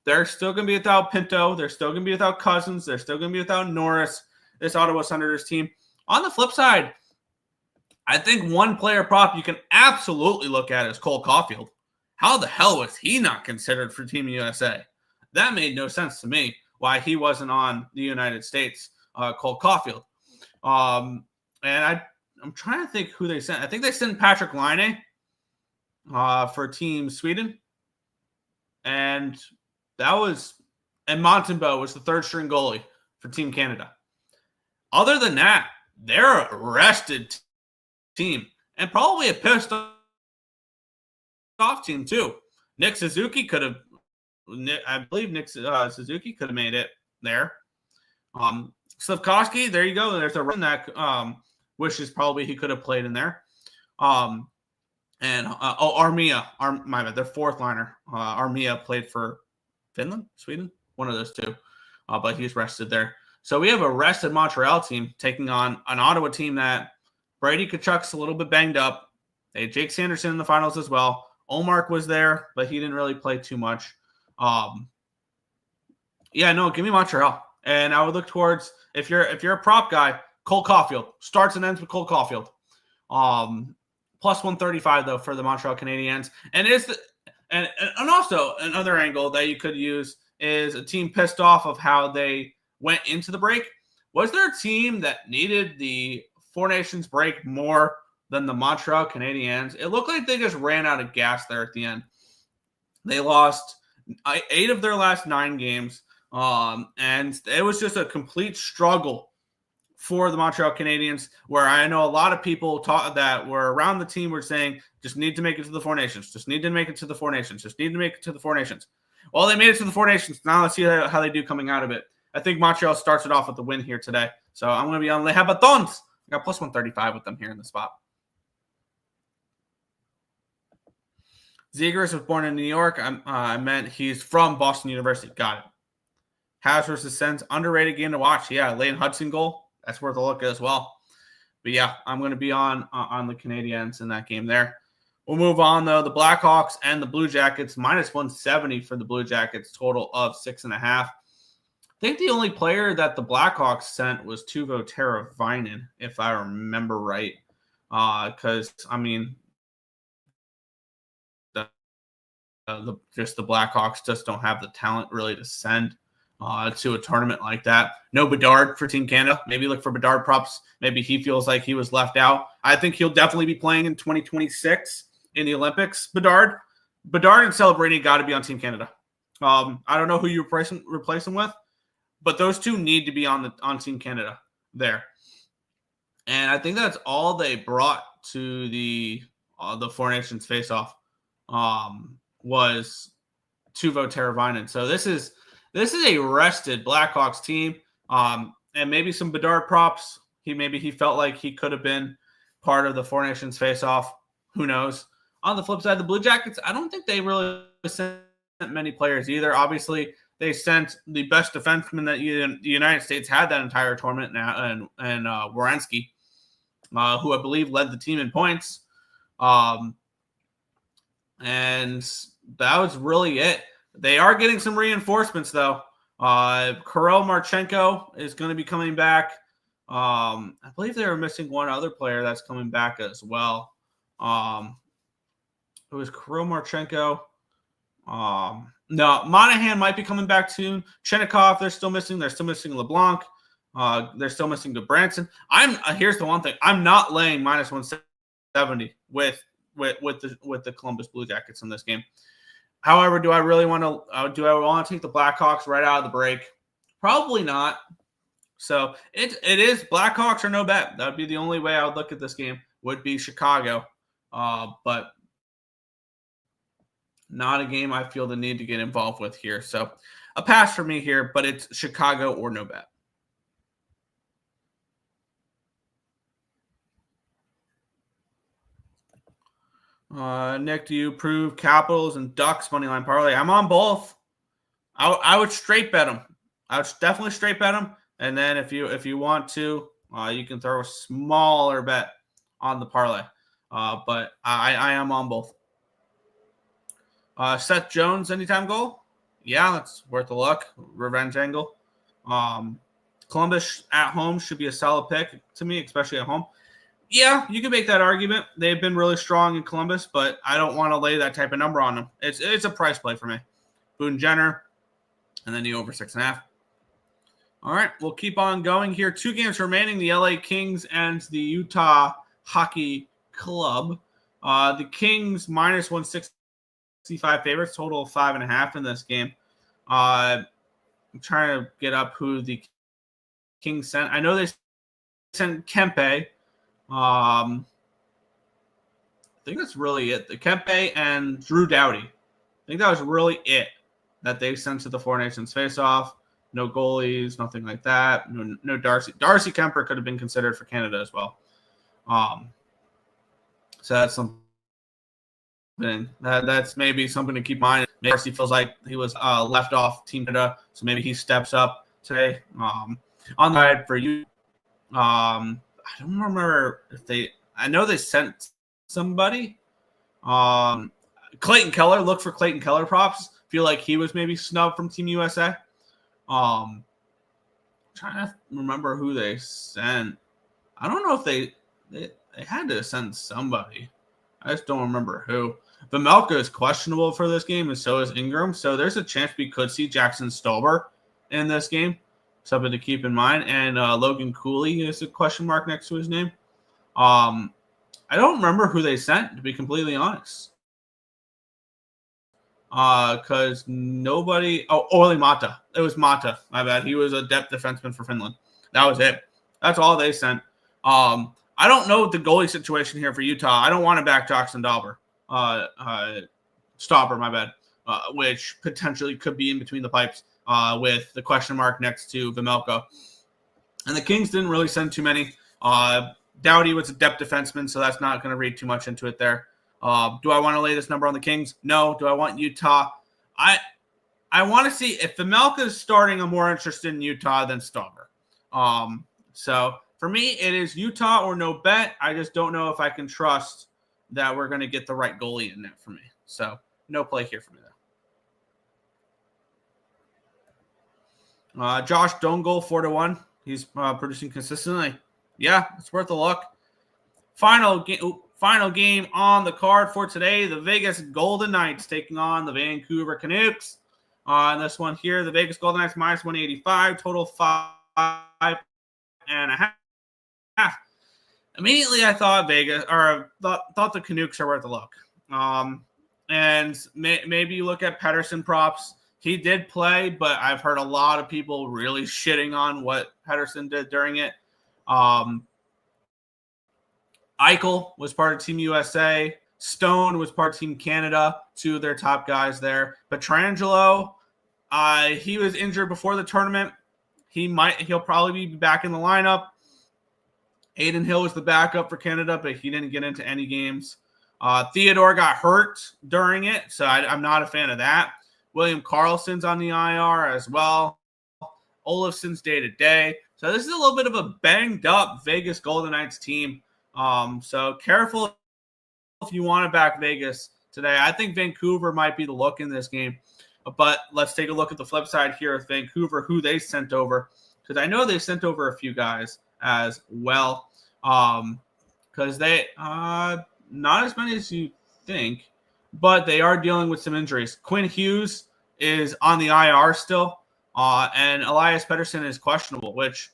They're still going to be without Pinto. They're still going to be without Cousins. They're still going to be without Norris, this Ottawa Senators team. On the flip side, I think one player prop you can absolutely look at is Cole Caulfield. How the hell was he not considered for Team USA? That made no sense to me, why he wasn't on the United States, Cole Caulfield. And I'm trying to think who they sent. I think they sent Patrick Laine for Team Sweden. And Montembeault was the third string goalie for Team Canada. Other than that, they're a rested team and probably a pissed off team too. Nick Suzuki could have, I believe Suzuki could have made it there. Slavkovsky, there you go. There's a run that wishes probably he could have played in there. Armia, my bad, their fourth liner. Armia played for Finland, Sweden, one of those two, but he's rested there. So we have a rested Montreal team taking on an Ottawa team that Brady Tkachuk's a little bit banged up. They had Jake Sanderson in the finals as well. Olmark was there, but he didn't really play too much. Give me Montreal. And I would look towards, if you're a prop guy, Cole Caulfield. Starts and ends with Cole Caulfield. Plus 135 though for the Montreal Canadiens. And also another angle that you could use is a team pissed off of how they went into the break. Was there a team that needed the Four Nations break more than the Montreal Canadiens? It looked like they just ran out of gas there at the end. They lost 8 of their last 9 games, and it was just a complete struggle for the Montreal Canadiens, where I know a lot of people that were around the team were saying, just need to make it to the Four Nations. Just need to make it to the Four Nations. Just need to make it to the Four Nations. Well, they made it to the Four Nations. Now let's see how they do coming out of it. I think Montreal starts it off with the win here today. So I'm going to be on Les Habitants. I got plus 135 with them here in the spot. Zegers was born in New York. I meant he's from Boston University. Got it. Habs versus Sens, underrated game to watch. Yeah, Lane Hudson goal. That's worth a look as well. But yeah, I'm going to be on the Canadiens in that game there. We'll move on, though. The Blackhawks and the Blue Jackets, minus 170 for the Blue Jackets, total of 6.5. I think the only player that the Blackhawks sent was Teuvo Teravainen, if I remember right. Because, I mean, the Blackhawks just don't have the talent really to send to a tournament like that. No Bedard for Team Canada. Maybe look for Bedard props. Maybe he feels like he was left out. I think he'll definitely be playing in 2026 in the Olympics. Bedard and Celebrini got to be on Team Canada. I don't know who you replace him with, but those two need to be on Team Canada there. And I think that's all they brought to the Four Nations face-off was Teuvo Teravainen. So this is a rested Blackhawks team, and maybe some Bedard props. He felt like he could have been part of the Four Nations face-off. Who knows? On the flip side, the Blue Jackets, I don't think they really sent many players either. Obviously, they sent the best defenseman that the United States had that entire tournament now, and Werenski, who I believe led the team in points. And that was really it. They are getting some reinforcements, though. Kirill Marchenko is going to be coming back. I believe they were missing one other player that's coming back as well. It was Kirill Marchenko. No, Monahan might be coming back soon. Chenikov, they're still missing. They're still missing LeBlanc. They're still missing DeBranson. Here's the one thing. I'm not laying minus 170 with the Columbus Blue Jackets in this game. However, do I really want to take the Blackhawks right out of the break? Probably not. So it is Blackhawks or no bet. That would be the only way I would look at this game, would be Chicago. But not a game I feel the need to get involved with here. So a pass for me here, but it's Chicago or no bet. Nick, do you approve Capitals and Ducks money line parlay? I'm on both. I would straight bet them. I would definitely straight bet them. And then if you want to, you can throw a smaller bet on the parlay. But I am on both. Seth Jones anytime goal? Yeah, that's worth a look. Revenge angle. Columbus at home should be a solid pick to me, especially at home. Yeah, you can make that argument. They've been really strong in Columbus, but I don't want to lay that type of number on them. It's a price play for me. Boone Jenner, and then the over 6.5. All right, we'll keep on going here. 2 games remaining, the LA Kings and the Utah Hockey Club. The Kings minus 165 favorites, total of 5.5 in this game. I'm trying to get up who the Kings sent. I know they sent Kempe. I think that's really it. The Kempe and Drew Doughty. I think that was really it that they sent to the Four Nations face-off. No goalies, nothing like that. No Darcy. Darcy Kemper could have been considered for Canada as well. So that's something that's maybe something to keep in mind. Maybe he feels like he was left off Team Canada, so maybe he steps up today. On the side for you, I don't remember if they. I know they sent somebody. Clayton Keller. Look for Clayton Keller props. Feel like he was maybe snubbed from Team USA. Trying to remember who they sent. I don't know if they had to send somebody. I just don't remember who. Vimelka is questionable for this game, and so is Ingram. So there's a chance we could see Jackson Stolber in this game. Something to keep in mind. And Logan Cooley is a question mark next to his name. I don't remember who they sent, to be completely honest. Because nobody... Oh, Olli Mata. It was Mata. My bad. He was a depth defenseman for Finland. That was it. That's all they sent. I don't know the goalie situation here for Utah. I don't want to back Jackson Stolber. Stopper, my bad. Which potentially could be in between the pipes with the question mark next to Vimelka. And the Kings didn't really send too many. Doughty was a depth defenseman, so that's not going to read too much into it there. Do I want to lay this number on the Kings? No. Do I want Utah? I want to see if Vimelka is starting. I'm more interested in Utah than Stolber. So for me, it is Utah or no bet. I just don't know if I can trust that we're going to get the right goalie in there for me. So no play here for me, though. Josh Dongle, 4-1. He's producing consistently. Yeah, it's worth a look. Final game on the card for today, the Vegas Golden Knights taking on the Vancouver Canucks. On this one here, the Vegas Golden Knights minus 185, total 5.5. Immediately, I thought thought the Canucks are worth a look. And maybe you look at Pettersson props. He did play, but I've heard a lot of people really shitting on what Pettersson did during it. Eichel was part of Team USA. Stone was part of Team Canada, two of their top guys there. Pietrangelo, he was injured before the tournament. He'll probably be back in the lineup. Aiden Hill was the backup for Canada, but he didn't get into any games. Theodore got hurt during it, so I'm not a fan of that. William Karlsson's on the IR as well. Olofsson's day-to-day. So this is a little bit of a banged-up Vegas Golden Knights team. So careful if you want to back Vegas today. I think Vancouver might be the look in this game. But let's take a look at the flip side here with Vancouver, who they sent over. Because I know they sent over a few guys as well. Because they not as many as you think, but they are dealing with some injuries. Quinn Hughes is on the IR still, and Elias Pettersson is questionable, which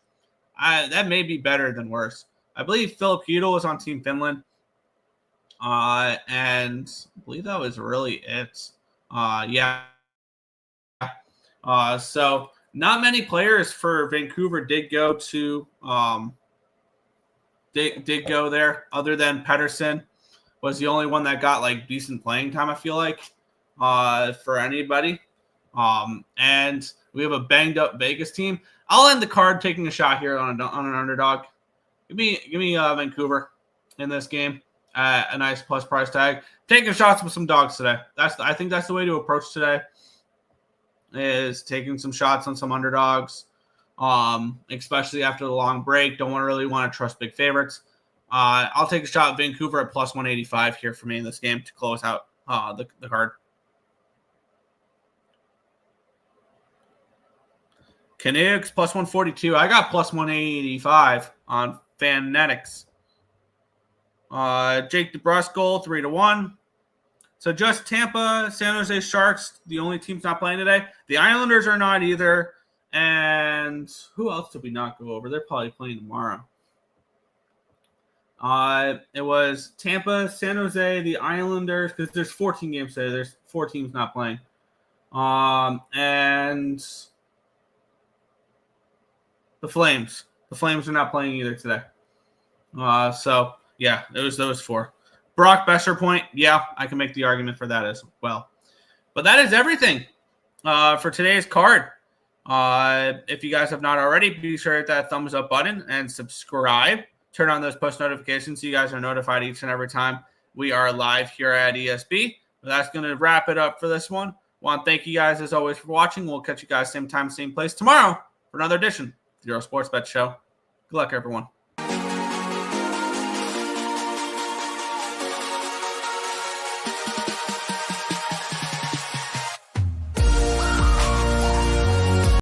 that may be better than worse. I believe Philip Hedl is on Team Finland, and I believe that was really it. So not many players for Vancouver did go to did go there, other than Pettersson was the only one that got like decent playing time, I feel like, for anybody. And we have a banged up Vegas team. I'll end the card taking a shot here on an underdog. Give me Vancouver in this game. A nice plus price tag. Taking shots with some dogs today. I think that's the way to approach today. Is taking some shots on some underdogs, especially after the long break. Don't really want to trust big favorites. I'll take a shot at Vancouver at plus 185 here for me in this game to close out the card. Canucks plus 142. I got plus 185 on Fanatics. Jake DeBrusk, 3-1. So just Tampa, San Jose Sharks, the only teams not playing today. The Islanders are not either. And who else did we not go over? They're probably playing tomorrow. It was Tampa, San Jose, the Islanders, because there's 14 games today. There's 4 teams not playing. And the Flames. The Flames are not playing either today. So, yeah, it was those 4. Brock Besser point, yeah, I can make the argument for that as well. But that is everything for today's card. If you guys have not already, be sure to hit that thumbs up button and subscribe. Turn on those post notifications so you guys are notified each and every time we are live here at ESB. That's going to wrap it up for this one. Want to thank you guys as always for watching. We'll catch you guys same time, same place tomorrow for another edition of the Earle Sports Bet Show. Good luck, everyone.